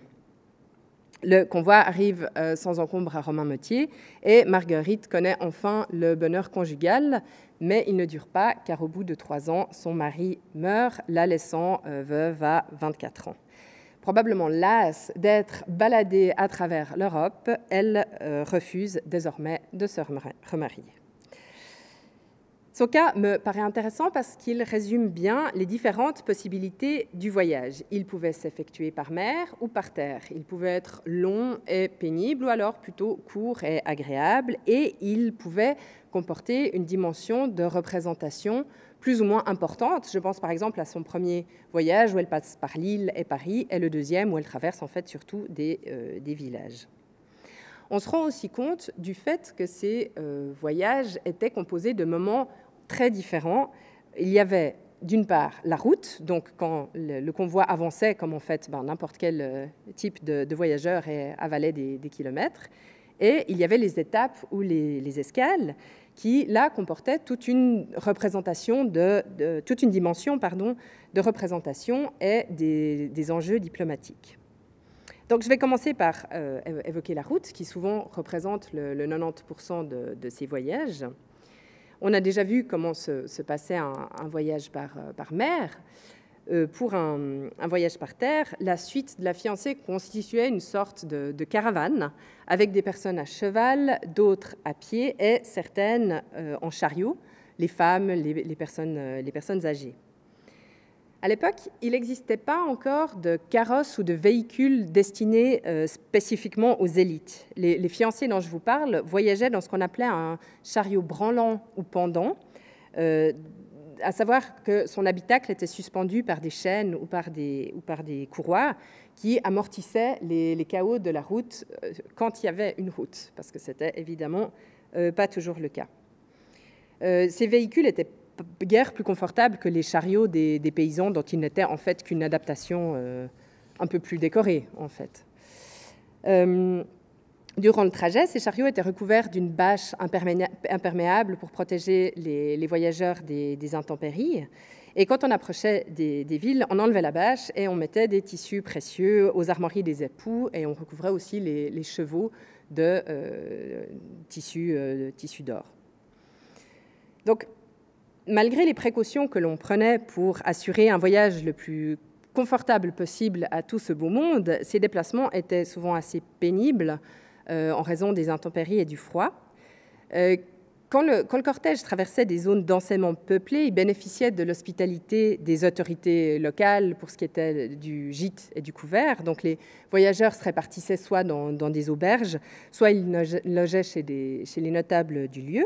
Le convoi arrive sans encombre à Romainmôtier et Marguerite connaît enfin le bonheur conjugal, mais il ne dure pas car au bout de 3 ans, son mari meurt, la laissant veuve à 24 ans. Probablement lasse d'être baladée à travers l'Europe, elle refuse désormais de se remarier. Son cas me paraît intéressant parce qu'il résume bien les différentes possibilités du voyage. Il pouvait s'effectuer par mer ou par terre. Il pouvait être long et pénible ou alors plutôt court et agréable. Et il pouvait comporter une dimension de représentation plus ou moins importante. Je pense par exemple à son premier voyage où elle passe par Lille et Paris et le deuxième où elle traverse en fait surtout des villages. On se rend aussi compte du fait que ces voyages étaient composés de moments très différents. Il y avait d'une part la route, donc quand le convoi avançait, comme en fait n'importe quel type de voyageur et avalait des kilomètres, et il y avait les étapes ou les escales qui, là, comportaient toute une représentation toute une dimension de représentation et des enjeux diplomatiques. Donc, je vais commencer par évoquer la route, qui souvent représente le 90% de ces voyages. On a déjà vu comment se passait un voyage par mer. Pour un voyage par terre, la suite de la fiancée constituait une sorte de caravane avec des personnes à cheval, d'autres à pied et certaines en chariot, les femmes, les personnes âgées. À l'époque, il n'existait pas encore de carrosse ou de véhicules destinés spécifiquement aux élites. Les fiancés dont je vous parle voyageaient dans ce qu'on appelait un chariot branlant ou pendant, à savoir que son habitacle était suspendu par des chaînes ou par des courroies qui amortissaient les chaos de la route quand il y avait une route, parce que c'était évidemment pas toujours le cas. Ces véhicules étaient guère plus confortables que les chariots des paysans, dont ils n'étaient en fait qu'une adaptation un peu plus décorée, en fait. Durant le trajet, ces chariots étaient recouverts d'une bâche imperméable pour protéger les voyageurs des intempéries. Et quand on approchait des villes, on enlevait la bâche et on mettait des tissus précieux aux armoiries des époux et on recouvrait aussi les chevaux de tissus d'or. Donc, malgré les précautions que l'on prenait pour assurer un voyage le plus confortable possible à tout ce beau monde, ces déplacements étaient souvent assez pénibles en raison des intempéries et du froid. Quand le cortège traversait des zones densément peuplées, il bénéficiait de l'hospitalité des autorités locales pour ce qui était du gîte et du couvert. Donc les voyageurs se répartissaient soit dans des auberges, soit ils logeaient chez les notables du lieu.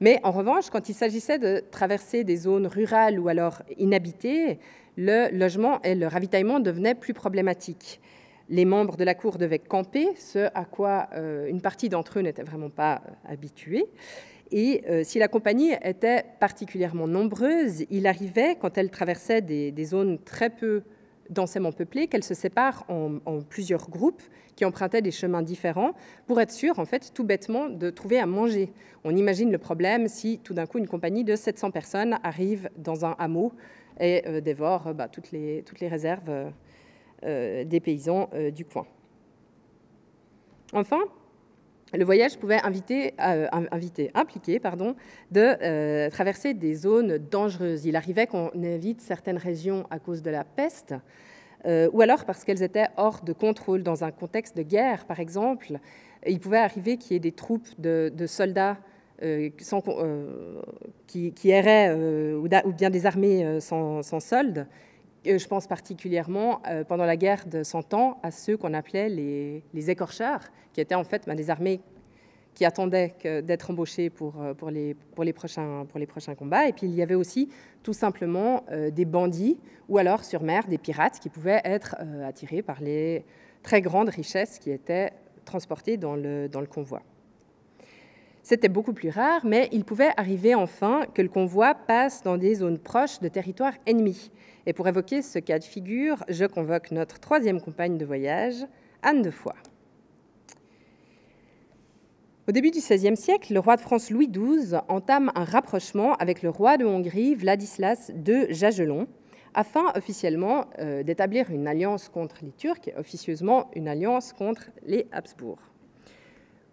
Mais en revanche, quand il s'agissait de traverser des zones rurales ou alors inhabitées, le logement et le ravitaillement devenaient plus problématiques. Les membres de la cour devaient camper, ce à quoi une partie d'entre eux n'était vraiment pas habituée. Et si la compagnie était particulièrement nombreuse, il arrivait, quand elle traversait des zones très peu densément peuplées, qu'elle se sépare en plusieurs groupes qui empruntaient des chemins différents pour être sûr, en fait, tout bêtement, de trouver à manger. On imagine le problème si, tout d'un coup, une compagnie de 700 personnes arrive dans un hameau et dévore toutes les réserves des paysans du coin. Enfin, le voyage pouvait impliquer de traverser des zones dangereuses. Il arrivait qu'on évite certaines régions à cause de la peste, ou alors parce qu'elles étaient hors de contrôle. Dans un contexte de guerre, par exemple, il pouvait arriver qu'il y ait des troupes de soldats qui erraient, ou bien des armées sans solde. Je pense particulièrement, pendant la guerre de 100 ans, à ceux qu'on appelait les écorcheurs, qui étaient en fait des armées qui attendaient d'être embauchées pour les prochains combats. Et puis il y avait aussi tout simplement des bandits, ou alors sur mer, des pirates qui pouvaient être attirés par les très grandes richesses qui étaient transportées dans le convoi. C'était beaucoup plus rare, mais il pouvait arriver enfin que le convoi passe dans des zones proches de territoires ennemis. Et pour évoquer ce cas de figure, je convoque notre troisième compagne de voyage, Anne de Foix. Au début du XVIe siècle, le roi de France Louis XII entame un rapprochement avec le roi de Hongrie, Vladislas II Jagellon, afin officiellement d'établir une alliance contre les Turcs et officieusement une alliance contre les Habsbourg.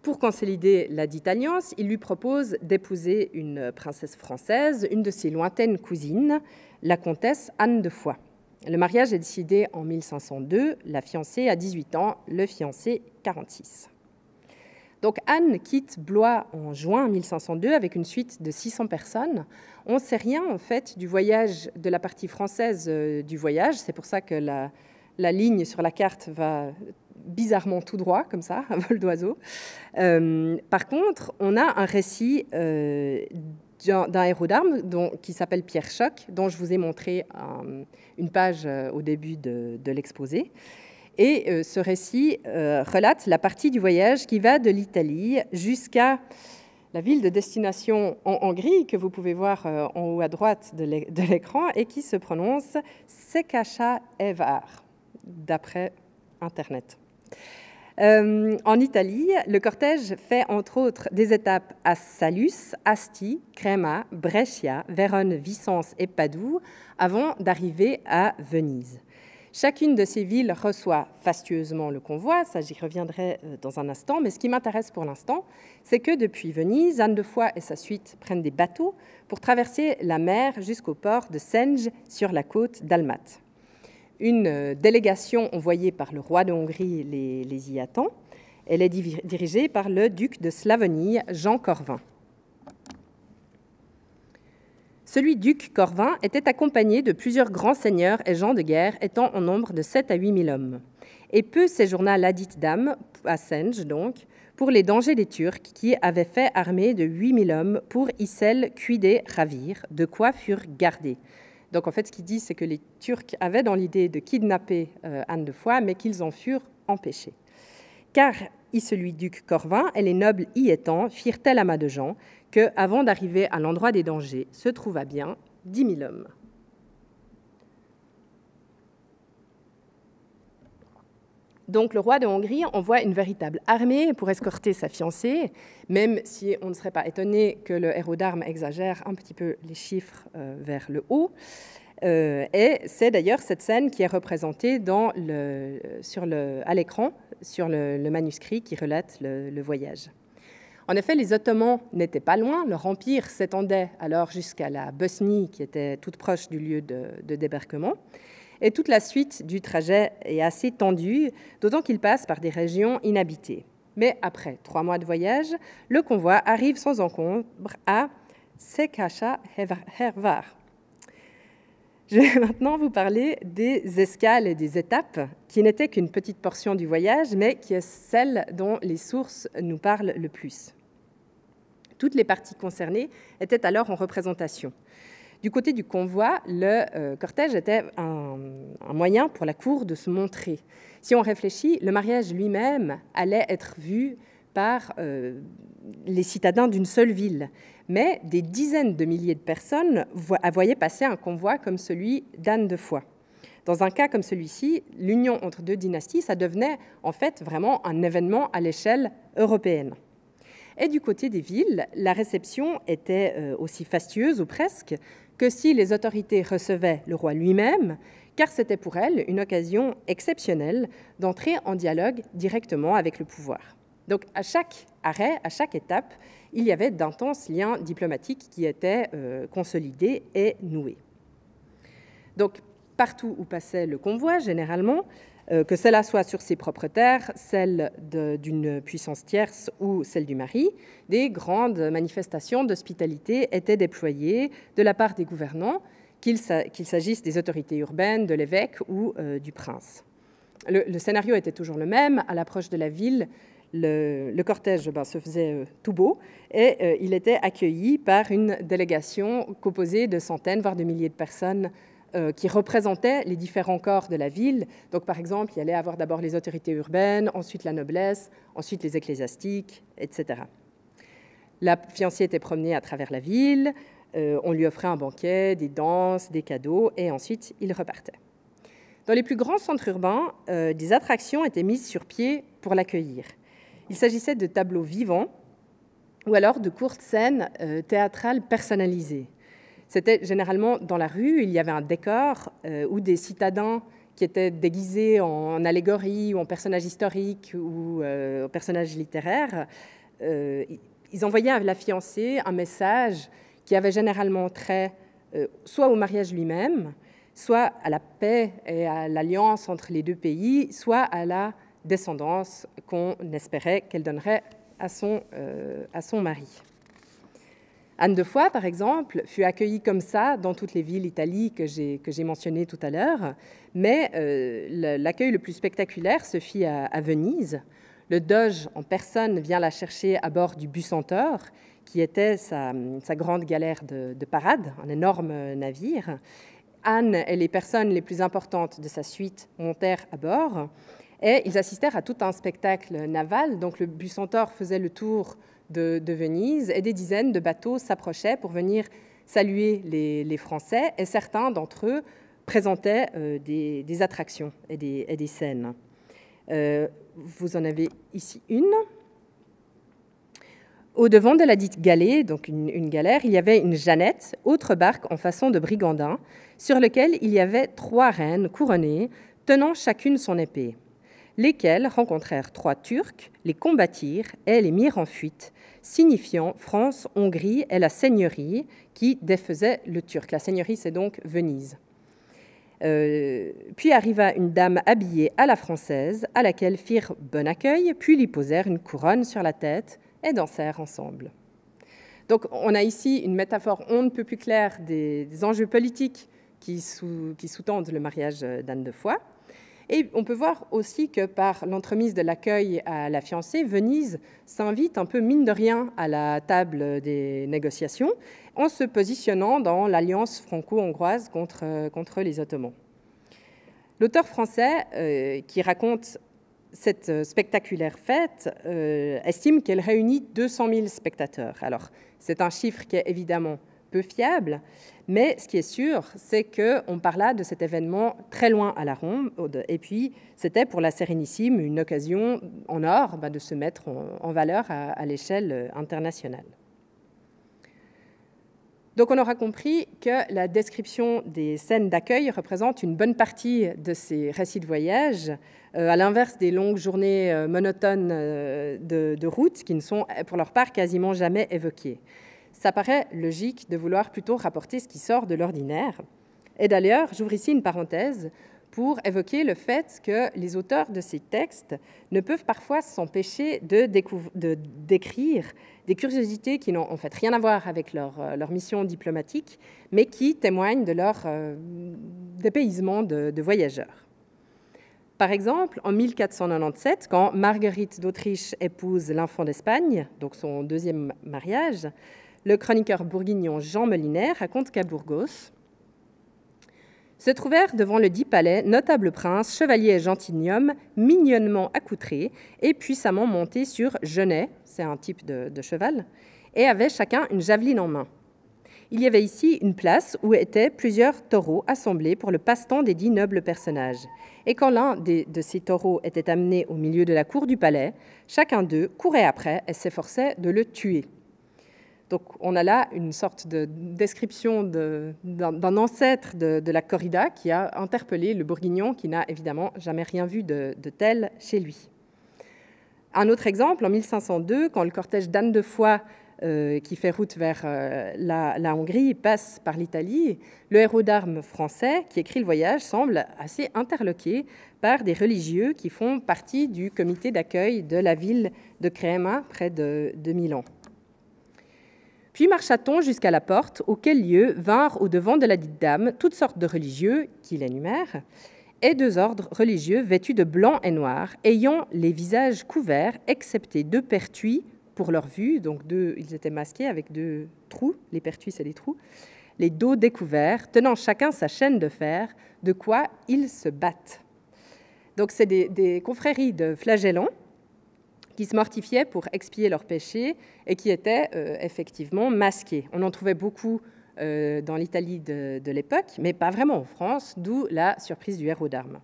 Pour consolider la dite alliance, il lui propose d'épouser une princesse française, une de ses lointaines cousines, la comtesse Anne de Foix. Le mariage est décidé en 1502, la fiancée a 18 ans, le fiancé 46. Donc Anne quitte Blois en juin 1502 avec une suite de 600 personnes. On ne sait rien en fait du voyage, de la partie française du voyage. C'est pour ça que la ligne sur la carte va bizarrement tout droit, comme ça, à vol d'oiseau. Par contre, on a un récit d'un héros d'armes qui s'appelle Pierre Choc, dont je vous ai montré une page au début de l'exposé. Et ce récit relate la partie du voyage qui va de l'Italie jusqu'à la ville de destination en Hongrie, que vous pouvez voir en haut à droite de l'écran, et qui se prononce Székesfehérvár, d'après Internet. En Italie, le cortège fait entre autres des étapes à Salus, Asti, Crema, Brescia, Vérone, Vicence et Padoue avant d'arriver à Venise. Chacune de ces villes reçoit fastueusement le convoi, ça j'y reviendrai dans un instant, mais ce qui m'intéresse pour l'instant, c'est que depuis Venise, Anne de Foix et sa suite prennent des bateaux pour traverser la mer jusqu'au port de Senge sur la côte d'Almat. Une délégation envoyée par le roi de Hongrie les y attend. Elle est dirigée par le duc de Slavonie, Jean Corvin. Celui duc Corvin était accompagné de plusieurs grands seigneurs et gens de guerre étant en nombre de 7 à 8 000 hommes. Et peu séjourna ladite dame, à Senge donc, pour les dangers des Turcs qui avaient fait armée de 8 000 hommes pour Issel, Cuidé, ravir, de quoi furent gardés. Donc en fait, ce qu'il dit, c'est que les Turcs avaient dans l'idée de kidnapper Anne de Foix, mais qu'ils en furent empêchés. Car celui duc Corvin et les nobles y étant firent tel amas de gens que, avant d'arriver à l'endroit des dangers, se trouva bien 10 000 hommes. Donc le roi de Hongrie envoie une véritable armée pour escorter sa fiancée, même si on ne serait pas étonné que le héros d'armes exagère un petit peu les chiffres vers le haut. Et c'est d'ailleurs cette scène qui est représentée à l'écran, sur le manuscrit qui relate le voyage. En effet, les Ottomans n'étaient pas loin, leur empire s'étendait alors jusqu'à la Bosnie, qui était toute proche du lieu de débarquement. Et toute la suite du trajet est assez tendue, d'autant qu'il passe par des régions inhabitées. Mais après 3 mois de voyage, le convoi arrive sans encombre à Székesfehérvár. Je vais maintenant vous parler des escales et des étapes, qui n'étaient qu'une petite portion du voyage, mais qui est celle dont les sources nous parlent le plus. Toutes les parties concernées étaient alors en représentation. Du côté du convoi, le cortège était un moyen pour la cour de se montrer. Si on réfléchit, le mariage lui-même allait être vu par les citadins d'une seule ville. Mais des dizaines de milliers de personnes voyaient passer un convoi comme celui d'Anne de Foix. Dans un cas comme celui-ci, l'union entre 2 dynasties, ça devenait en fait vraiment un événement à l'échelle européenne. Et du côté des villes, la réception était aussi fastueuse, ou presque, que si les autorités recevaient le roi lui-même, car c'était pour elles une occasion exceptionnelle d'entrer en dialogue directement avec le pouvoir. Donc à chaque arrêt, à chaque étape, il y avait d'intenses liens diplomatiques qui étaient consolidés et noués. Donc partout où passait le convoi, généralement, que cela soit sur ses propres terres, celle d'une puissance tierce ou celle du mari, des grandes manifestations d'hospitalité étaient déployées de la part des gouvernants, qu'il s'agisse des autorités urbaines, de l'évêque ou du prince. Le scénario était toujours le même. À l'approche de la ville, le cortège se faisait tout beau et il était accueilli par une délégation composée de centaines, voire de milliers de personnes qui représentaient les différents corps de la ville. Donc, par exemple, il y allait avoir d'abord les autorités urbaines, ensuite la noblesse, ensuite les ecclésiastiques, etc. La fiancée était promenée à travers la ville, on lui offrait un banquet, des danses, des cadeaux, et ensuite il repartait. Dans les plus grands centres urbains, des attractions étaient mises sur pied pour l'accueillir. Il s'agissait de tableaux vivants ou alors de courtes scènes théâtrales personnalisées. C'était généralement dans la rue, il y avait un décor où des citadins qui étaient déguisés en allégorie ou en personnages historiques ou en personnages littéraires. Ils envoyaient à la fiancée un message qui avait généralement trait soit au mariage lui-même, soit à la paix et à l'alliance entre les 2 pays, soit à la descendance qu'on espérait qu'elle donnerait à son mari. Anne de Foix, par exemple, fut accueillie comme ça dans toutes les villes d'Italie que j'ai mentionnées tout à l'heure, mais l'accueil le plus spectaculaire se fit à Venise. Le doge en personne vient la chercher à bord du Bucentaure, qui était sa grande galère de parade, un énorme navire. Anne et les personnes les plus importantes de sa suite montèrent à bord et ils assistèrent à tout un spectacle naval. Donc le Bucentaure faisait le tour de Venise et des dizaines de bateaux s'approchaient pour venir saluer les Français et certains d'entre eux présentaient des attractions et des scènes. Vous en avez ici une. Au devant de la dite galée, donc une galère, il y avait une Jeannette, autre barque en façon de brigandin, sur lequel il y avait 3 reines couronnées, tenant chacune son épée, lesquelles rencontrèrent 3 Turcs, les combattirent et les mirent en fuite, signifiant France, Hongrie et la seigneurie qui défaisait le Turc. La seigneurie, c'est donc Venise. Puis arriva une dame habillée à la française, à laquelle firent bon accueil, puis lui posèrent une couronne sur la tête et dansèrent ensemble. Donc on a ici une métaphore on ne peut plus claire des enjeux politiques qui sous-tendent le mariage d'Anne de Foix. Et on peut voir aussi que par l'entremise de l'accueil à la fiancée, Venise s'invite un peu mine de rien à la table des négociations en se positionnant dans l'alliance franco-hongroise contre les Ottomans. L'auteur français qui raconte cette spectaculaire fête estime qu'elle réunit 200 000 spectateurs. Alors, c'est un chiffre qui est évidemment peu fiable, mais ce qui est sûr, c'est qu'on parla de cet événement très loin à la ronde, et puis c'était pour la Sérénissime une occasion en or de se mettre en valeur à l'échelle internationale. Donc on aura compris que la description des scènes d'accueil représente une bonne partie de ces récits de voyage, à l'inverse des longues journées monotones de route qui ne sont pour leur part quasiment jamais évoquées. Ça paraît logique de vouloir plutôt rapporter ce qui sort de l'ordinaire. Et d'ailleurs, j'ouvre ici une parenthèse pour évoquer le fait que les auteurs de ces textes ne peuvent parfois s'empêcher de décrire des curiosités qui n'ont en fait rien à voir avec leur mission diplomatique, mais qui témoignent de leur dépaysement de voyageurs. Par exemple, en 1497, quand Marguerite d'Autriche épouse l'Infant d'Espagne, donc son deuxième mariage, le chroniqueur bourguignon Jean Molinaire raconte qu'à Burgos, se trouvèrent devant le dit palais notables princes, chevaliers et gentilshommes, mignonnement accoutrés et puissamment montés sur genêts, c'est un type de cheval, et avaient chacun une javeline en main. Il y avait ici une place où étaient plusieurs taureaux assemblés pour le passe-temps des 10 nobles personnages. Et quand l'un de ces taureaux était amené au milieu de la cour du palais, chacun d'eux courait après et s'efforçait de le tuer. Donc on a là une sorte de description d'un ancêtre de la corrida qui a interpellé le Bourguignon qui n'a évidemment jamais rien vu de tel chez lui. Un autre exemple, en 1502, quand le cortège d'Anne de Foix qui fait route vers la Hongrie passe par l'Italie, le héros d'armes français qui écrit le voyage semble assez interloqué par des religieux qui font partie du comité d'accueil de la ville de Crema, près de Milan. Puis marcha-t-on jusqu'à la porte, auquel lieu vinrent au-devant de la dite dame toutes sortes de religieux, qu'il énumère, et 2 ordres religieux vêtus de blanc et noir, ayant les visages couverts, excepté 2 pertuis pour leur vue, donc ils étaient masqués avec 2 trous, les pertuis c'est les trous, les dos découverts, tenant chacun sa chaîne de fer, de quoi ils se battent. Donc c'est des confréries de flagellants, qui se mortifiaient pour expier leurs péchés et qui étaient effectivement masqués. On en trouvait beaucoup dans l'Italie de l'époque, mais pas vraiment en France, d'où la surprise du héros d'armes.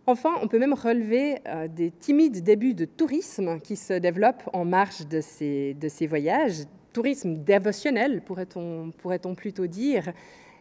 Enfin, on peut même relever des timides débuts de tourisme qui se développent en marge de ces voyages, tourisme dévotionnel, pourrait-on plutôt dire,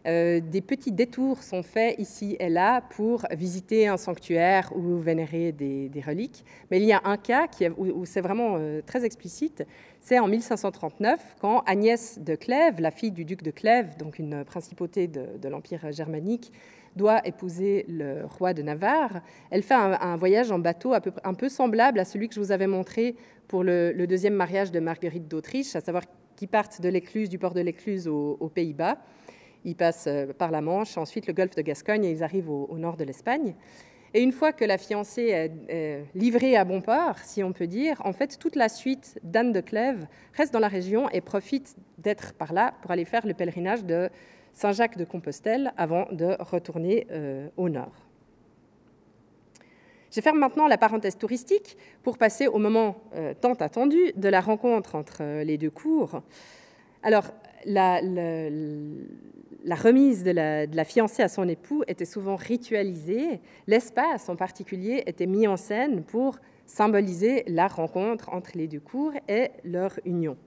Des petits détours sont faits ici et là pour visiter un sanctuaire ou vénérer des reliques. Mais il y a un cas où c'est vraiment très explicite. C'est en 1539, quand Agnès de Clèves, la fille du duc de Clèves, donc une principauté de l'Empire germanique, doit épouser le roi de Navarre. Elle fait un voyage en bateau un peu semblable à celui que je vous avais montré pour le deuxième mariage de Marguerite d'Autriche, à savoir qu'ils partent de l'Écluse, du port de l'Écluse aux Pays-Bas. Ils passent par la Manche, ensuite le golfe de Gascogne, et ils arrivent au nord de l'Espagne. Et une fois que la fiancée est livrée à bon port, si on peut dire, en fait, toute la suite d'Anne de Clèves reste dans la région et profite d'être par là pour aller faire le pèlerinage de Saint-Jacques-de-Compostelle avant de retourner au nord. Je ferme maintenant la parenthèse touristique pour passer au moment tant attendu de la rencontre entre les deux cours. Alors, la remise de la fiancée à son époux était souvent ritualisée. L'espace, en particulier, était mis en scène pour symboliser la rencontre entre les deux cours et leur union.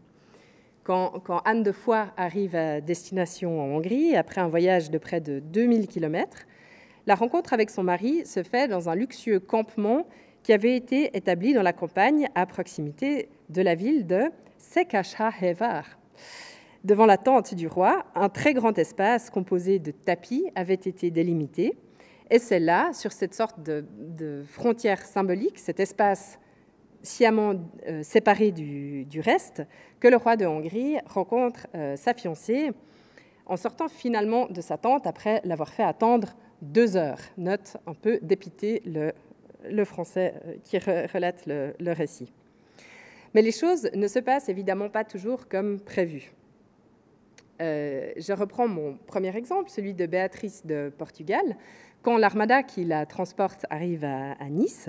Quand Anne de Foix arrive à destination en Hongrie, après un voyage de près de 2000 km, la rencontre avec son mari se fait dans un luxueux campement qui avait été établi dans la campagne à proximité de la ville de Székesfehérvár. Devant la tente du roi, un très grand espace composé de tapis avait été délimité. Et c'est là, sur cette sorte de frontière symbolique, cet espace sciemment séparé du reste, que le roi de Hongrie rencontre sa fiancée en sortant finalement de sa tente après l'avoir fait attendre 2 heures. Note un peu dépité le français qui relate le récit. Mais les choses ne se passent évidemment pas toujours comme prévu. Je reprends mon premier exemple, celui de Béatrice de Portugal. Quand l'armada qui la transporte arrive à Nice,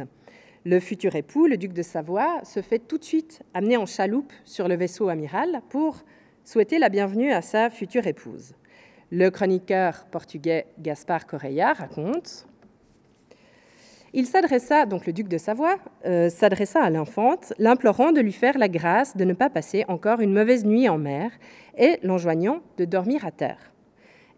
le futur époux, le duc de Savoie, se fait tout de suite amener en chaloupe sur le vaisseau amiral pour souhaiter la bienvenue à sa future épouse. Le chroniqueur portugais Gaspar Correia raconte: il s'adressa, donc le duc de Savoie, s'adressa à l'infante, l'implorant de lui faire la grâce de ne pas passer encore une mauvaise nuit en mer et l'enjoignant de dormir à terre.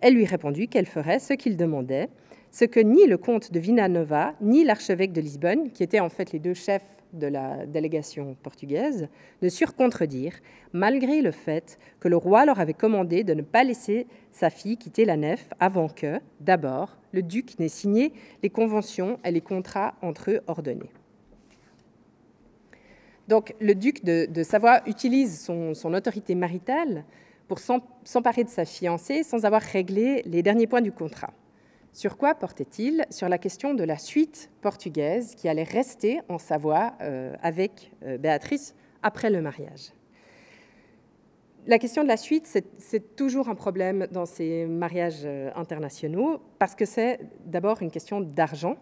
Elle lui répondit qu'elle ferait ce qu'il demandait, ce que ni le comte de Vinanova, ni l'archevêque de Lisbonne, qui étaient en fait les deux chefs de la délégation portugaise, ne surent contredire, malgré le fait que le roi leur avait commandé de ne pas laisser sa fille quitter la nef avant que, d'abord, le duc n'ait signé les conventions et les contrats entre eux ordonnés. Donc, le duc de Savoie utilise son autorité maritale pour s'emparer de sa fiancée sans avoir réglé les derniers points du contrat. Sur quoi portait-il? Sur la question de la suite portugaise qui allait rester en Savoie avec Béatrice après le mariage. La question de la suite, c'est toujours un problème dans ces mariages internationaux parce que c'est d'abord une question d'argent,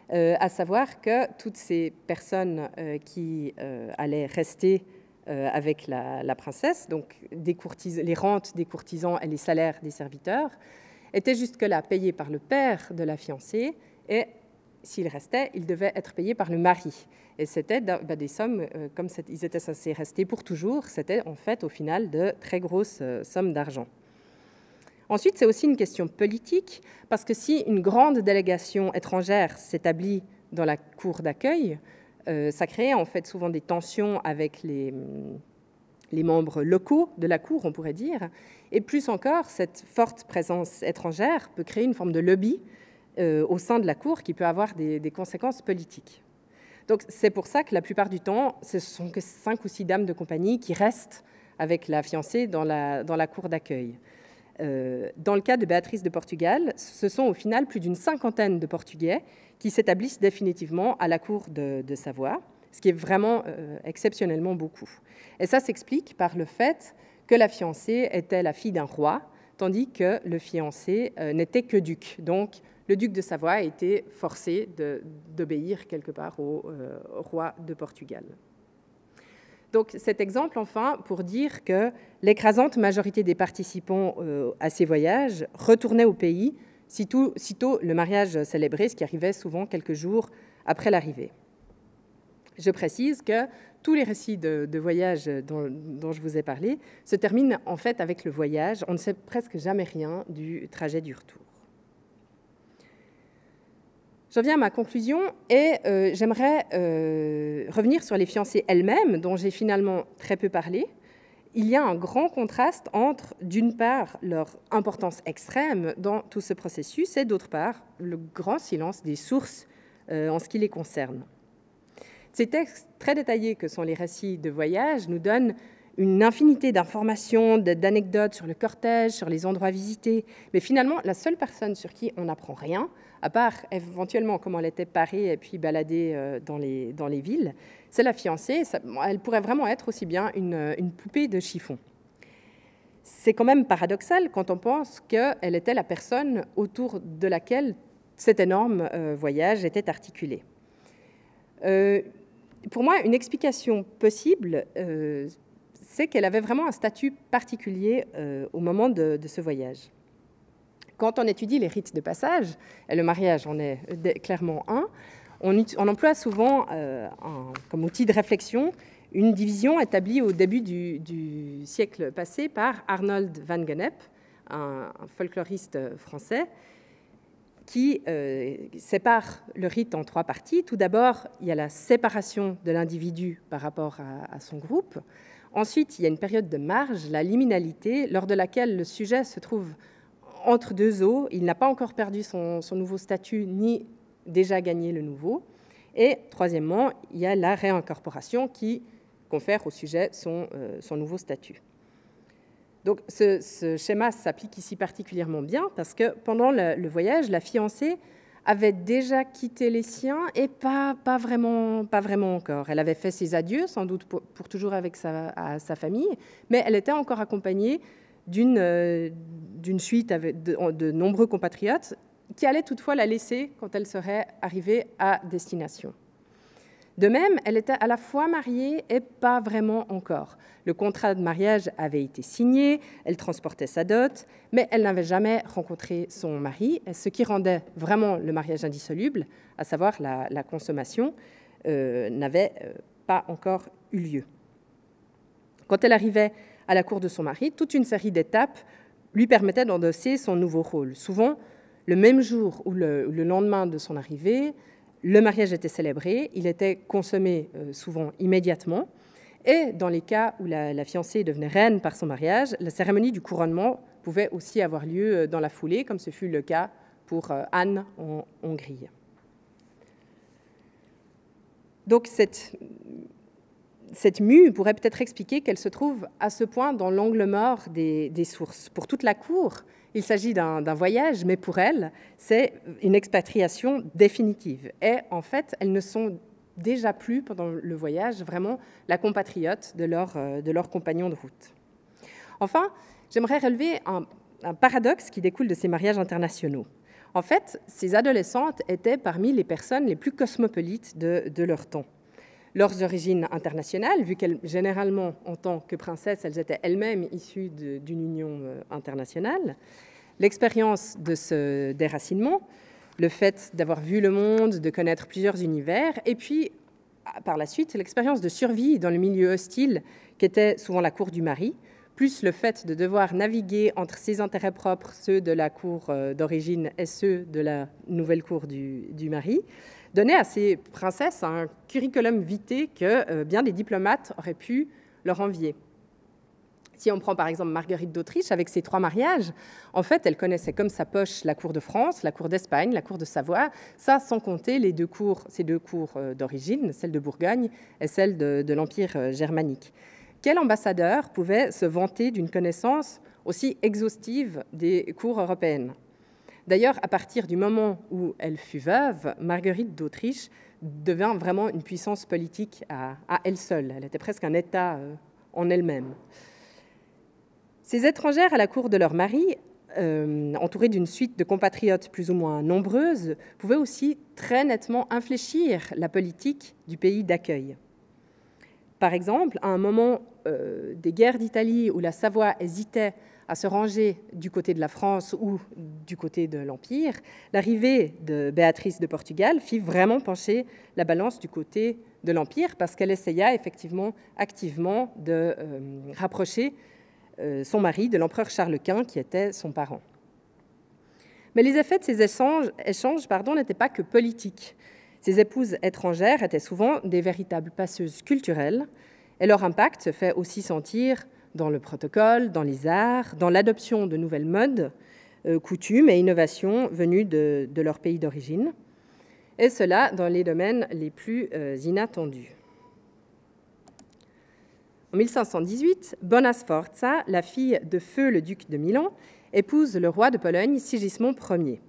à savoir que toutes ces personnes qui allaient rester avec la princesse, donc les rentes des courtisans et les salaires des serviteurs, étaient jusque-là payés par le père de la fiancée et s'il restait, il devait être payé par le mari. Et c'était des sommes, comme ils étaient censés rester pour toujours, c'était en fait au final de très grosses sommes d'argent. Ensuite, c'est aussi une question politique, parce que si une grande délégation étrangère s'établit dans la cour d'accueil, ça créait en fait souvent des tensions avec les membres locaux de la cour, on pourrait dire. Et plus encore, cette forte présence étrangère peut créer une forme de lobby au sein de la cour qui peut avoir des conséquences politiques. Donc c'est pour ça que la plupart du temps, ce sont que 5 ou 6 dames de compagnie qui restent avec la fiancée dans la cour d'accueil. Dans le cas de Béatrice de Portugal, ce sont au final plus d'une 50aine de Portugais qui s'établissent définitivement à la cour de Savoie, ce qui est vraiment exceptionnellement beaucoup. Et ça s'explique par le fait que la fiancée était la fille d'un roi, tandis que le fiancé n'était que duc. Donc, le duc de Savoie a été forcé d'obéir quelque part au roi de Portugal. Donc, cet exemple, enfin, pour dire que l'écrasante majorité des participants à ces voyages retournaient au pays sitôt le mariage célébré, ce qui arrivait souvent quelques jours après l'arrivée. Je précise que tous les récits de voyage dont je vous ai parlé se terminent en fait avec le voyage. On ne sait presque jamais rien du trajet du retour. J'en viens à ma conclusion et j'aimerais revenir sur les fiancées elles-mêmes, dont j'ai finalement très peu parlé. Il y a un grand contraste entre, d'une part, leur importance extrême dans tout ce processus et, d'autre part, le grand silence des sources en ce qui les concerne. Ces textes très détaillés que sont les récits de voyage nous donnent une infinité d'informations, d'anecdotes sur le cortège, sur les endroits visités. Mais finalement, la seule personne sur qui on n'apprend rien, à part éventuellement comment elle était parée et puis baladée dans les villes, c'est la fiancée. Elle pourrait vraiment être aussi bien une poupée de chiffon. C'est quand même paradoxal quand on pense qu'elle était la personne autour de laquelle cet énorme voyage était articulé. Pour moi, une explication possible, c'est qu'elle avait vraiment un statut particulier au moment de ce voyage. Quand on étudie les rites de passage, et le mariage en est clairement un, on emploie souvent comme outil de réflexion une division établie au début du siècle passé par Arnold van Gennep, un folkloriste français, qui sépare le rite en 3 parties. Tout d'abord, il y a la séparation de l'individu par rapport à son groupe. Ensuite, il y a une période de marge, la liminalité, lors de laquelle le sujet se trouve entre 2 eaux. Il n'a pas encore perdu son nouveau statut, ni déjà gagné le nouveau. Et troisièmement, il y a la réincorporation qui confère au sujet son nouveau statut. Donc ce schéma s'applique ici particulièrement bien parce que pendant le voyage, la fiancée avait déjà quitté les siens et pas vraiment encore. Elle avait fait ses adieux, sans doute pour toujours avec sa famille, mais elle était encore accompagnée d'une suite de nombreux compatriotes qui allaient toutefois la laisser quand elle serait arrivée à destination. De même, elle était à la fois mariée et pas vraiment encore. Le contrat de mariage avait été signé, elle transportait sa dot, mais elle n'avait jamais rencontré son mari, ce qui rendait vraiment le mariage indissoluble, à savoir la consommation, n'avait pas encore eu lieu. Quand elle arrivait à la cour de son mari, toute une série d'étapes lui permettaient d'endosser son nouveau rôle. Souvent, le même jour ou le lendemain de son arrivée, le mariage était célébré, il était consommé souvent immédiatement, et dans les cas où la fiancée devenait reine par son mariage, la cérémonie du couronnement pouvait aussi avoir lieu dans la foulée, comme ce fut le cas pour Anne en Hongrie. Donc cette mue pourrait peut-être expliquer qu'elle se trouve à ce point dans l'angle mort des sources. Pour toute la cour, il s'agit d'un voyage, mais pour elles, c'est une expatriation définitive. Et en fait, elles ne sont déjà plus, pendant le voyage, vraiment la compatriote de leur compagnon de route. Enfin, j'aimerais relever un paradoxe qui découle de ces mariages internationaux. En fait, ces adolescentes étaient parmi les personnes les plus cosmopolites de leur temps. Leurs origines internationales, vu qu'elles, généralement, en tant que princesses, elles étaient elles-mêmes issues d'une union internationale, l'expérience de ce déracinement, le fait d'avoir vu le monde, de connaître plusieurs univers, et puis, par la suite, l'expérience de survie dans le milieu hostile, qui était souvent la cour du mari, plus le fait de devoir naviguer entre ses intérêts propres, ceux de la cour d'origine et ceux de la nouvelle cour du mari, donnait à ces princesses un curriculum vitae que bien des diplomates auraient pu leur envier. Si on prend par exemple Marguerite d'Autriche, avec ses 3 mariages, en fait, elle connaissait comme sa poche la cour de France, la cour d'Espagne, la cour de Savoie, ça sans compter ces deux cours d'origine, celle de Bourgogne et celle de l'Empire germanique. Quel ambassadeur pouvait se vanter d'une connaissance aussi exhaustive des cours européennes ? D'ailleurs, à partir du moment où elle fut veuve, Marguerite d'Autriche devint vraiment une puissance politique à elle seule. Elle était presque un État en elle-même. Ces étrangères à la cour de leur mari, entourées d'une suite de compatriotes plus ou moins nombreuses, pouvaient aussi très nettement infléchir la politique du pays d'accueil. Par exemple, à un moment des guerres d'Italie où la Savoie hésitait à se ranger du côté de la France ou du côté de l'Empire, l'arrivée de Béatrice de Portugal fit vraiment pencher la balance du côté de l'Empire parce qu'elle essaya effectivement activement de rapprocher son mari de l'empereur Charles Quint, qui était son parent. Mais les effets de ces échanges n'étaient pas que politiques. Ces épouses étrangères étaient souvent des véritables passeuses culturelles, et leur impact se fait aussi sentir dans le protocole, dans les arts, dans l'adoption de nouvelles modes, coutumes et innovations venues de leur pays d'origine, et cela dans les domaines les plus inattendus. En 1518, Bona Sforza, la fille de Feu le duc de Milan, épouse le roi de Pologne, Sigismond Ier.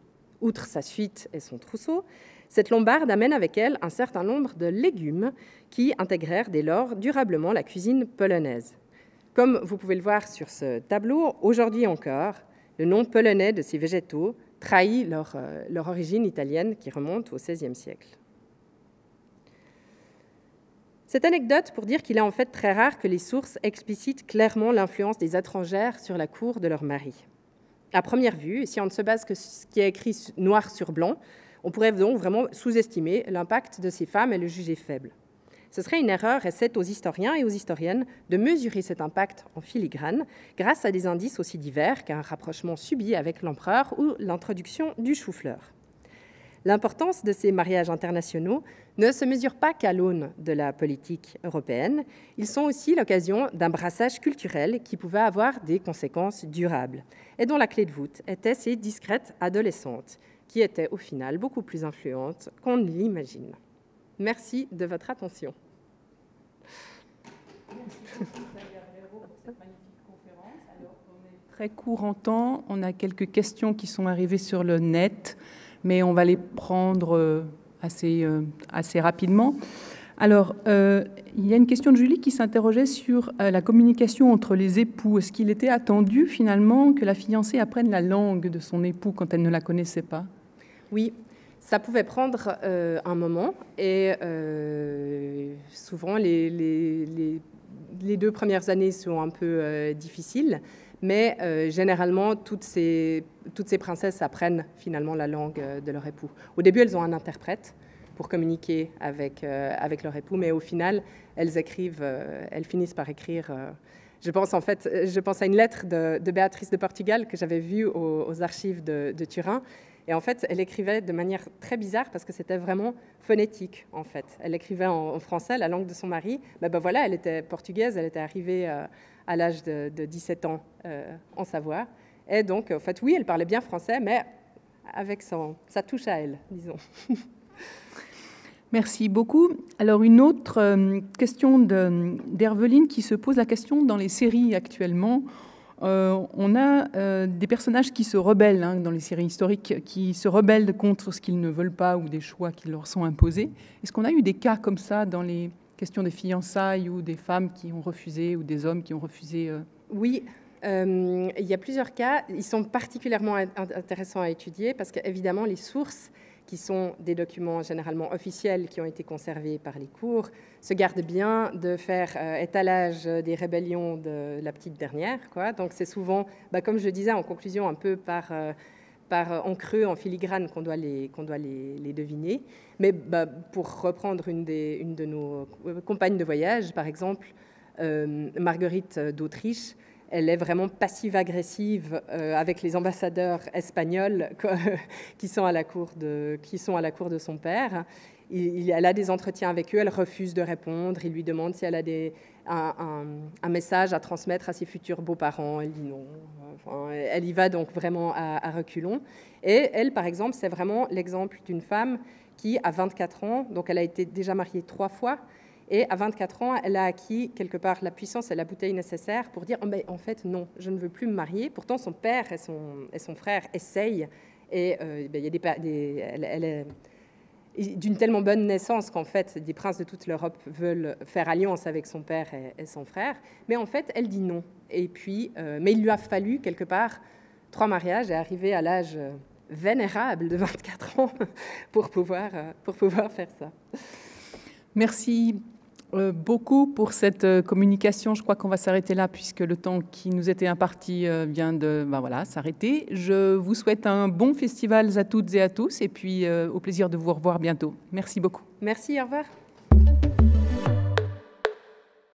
Outre sa suite et son trousseau, cette Lombarde amène avec elle un certain nombre de légumes qui intégrèrent dès lors durablement la cuisine polonaise. Comme vous pouvez le voir sur ce tableau, aujourd'hui encore, le nom polonais de ces végétaux trahit leur origine italienne qui remonte au XVIe siècle. Cette anecdote pour dire qu'il est en fait très rare que les sources explicitent clairement l'influence des étrangères sur la cour de leur mari. À première vue, et si on ne se base que ce qui est écrit noir sur blanc, on pourrait donc vraiment sous-estimer l'impact de ces femmes et le juger faible. Ce serait une erreur et c'est aux historiens et aux historiennes de mesurer cet impact en filigrane grâce à des indices aussi divers qu'un rapprochement subi avec l'empereur ou l'introduction du chou-fleur. L'importance de ces mariages internationaux ne se mesure pas qu'à l'aune de la politique européenne. Ils sont aussi l'occasion d'un brassage culturel qui pouvait avoir des conséquences durables et dont la clé de voûte était ces discrètes adolescentes qui étaient au final beaucoup plus influentes qu'on ne l'imagine. Merci de votre attention. Très court en temps, on a quelques questions qui sont arrivées sur le net, mais on va les prendre assez rapidement. Alors, il y a une question de Julie qui s'interrogeait sur la communication entre les époux. Est-ce qu'il était attendu finalement que la fiancée apprenne la langue de son époux quand elle ne la connaissait pas? Oui, ça pouvait prendre un moment et souvent les 2 premières années sont un peu difficiles, mais généralement toutes ces princesses apprennent finalement la langue de leur époux. Au début, elles ont un interprète pour communiquer avec leur époux, mais au final, elles finissent par écrire. Je pense à une lettre de Béatrice de Portugal que j'avais vue aux archives de Turin. Et en fait, elle écrivait de manière très bizarre parce que c'était vraiment phonétique, en fait. Elle écrivait en français, la langue de son mari. Voilà, elle était portugaise, elle était arrivée à l'âge de 17 ans en Savoie. Et donc, en fait, oui, elle parlait bien français, mais avec sa touche à elle, disons. Merci beaucoup. Alors, une autre question d'Herveline qui se pose la question dans les séries actuellement. On a des personnages qui se rebellent dans les séries historiques, qui se rebellent contre ce qu'ils ne veulent pas ou des choix qui leur sont imposés. Est-ce qu'on a eu des cas comme ça dans les questions des fiançailles ou des femmes qui ont refusé ou des hommes qui ont refusé Oui, il y a plusieurs cas. Ils sont particulièrement intéressants à étudier parce qu'évidemment, les sources qui sont des documents généralement officiels qui ont été conservés par les cours, se gardent bien de faire étalage des rébellions de la petite dernière, quoi. Donc c'est souvent, comme je le disais en conclusion, un peu par en creux, en filigrane qu'on doit les deviner. Mais pour reprendre une de nos compagnes de voyage, par exemple, Marguerite d'Autriche, elle est vraiment passive-agressive avec les ambassadeurs espagnols qui sont à la cour de son père. Elle a des entretiens avec eux, elle refuse de répondre. Il lui demande si elle a un message à transmettre à ses futurs beaux-parents. Elle dit non. Enfin, elle y va donc vraiment à reculons. Et elle, par exemple, c'est vraiment l'exemple d'une femme qui, à 24 ans, donc elle a été déjà mariée 3 fois, et à 24 ans, elle a acquis quelque part la puissance et la bouteille nécessaire pour dire en fait, non, je ne veux plus me marier. Pourtant, son père et son frère essayent. Et elle est d'une tellement bonne naissance qu'en fait, des princes de toute l'Europe veulent faire alliance avec son père et son frère. Mais en fait, elle dit non. Et puis, mais il lui a fallu quelque part 3 mariages et arriver à l'âge vénérable de 24 ans pour pouvoir faire ça. Merci. beaucoup pour cette communication. Je crois qu'on va s'arrêter là puisque le temps qui nous était imparti vient de s'arrêter. Je vous souhaite un bon festival à toutes et à tous et puis au plaisir de vous revoir bientôt. Merci beaucoup. Merci, au revoir.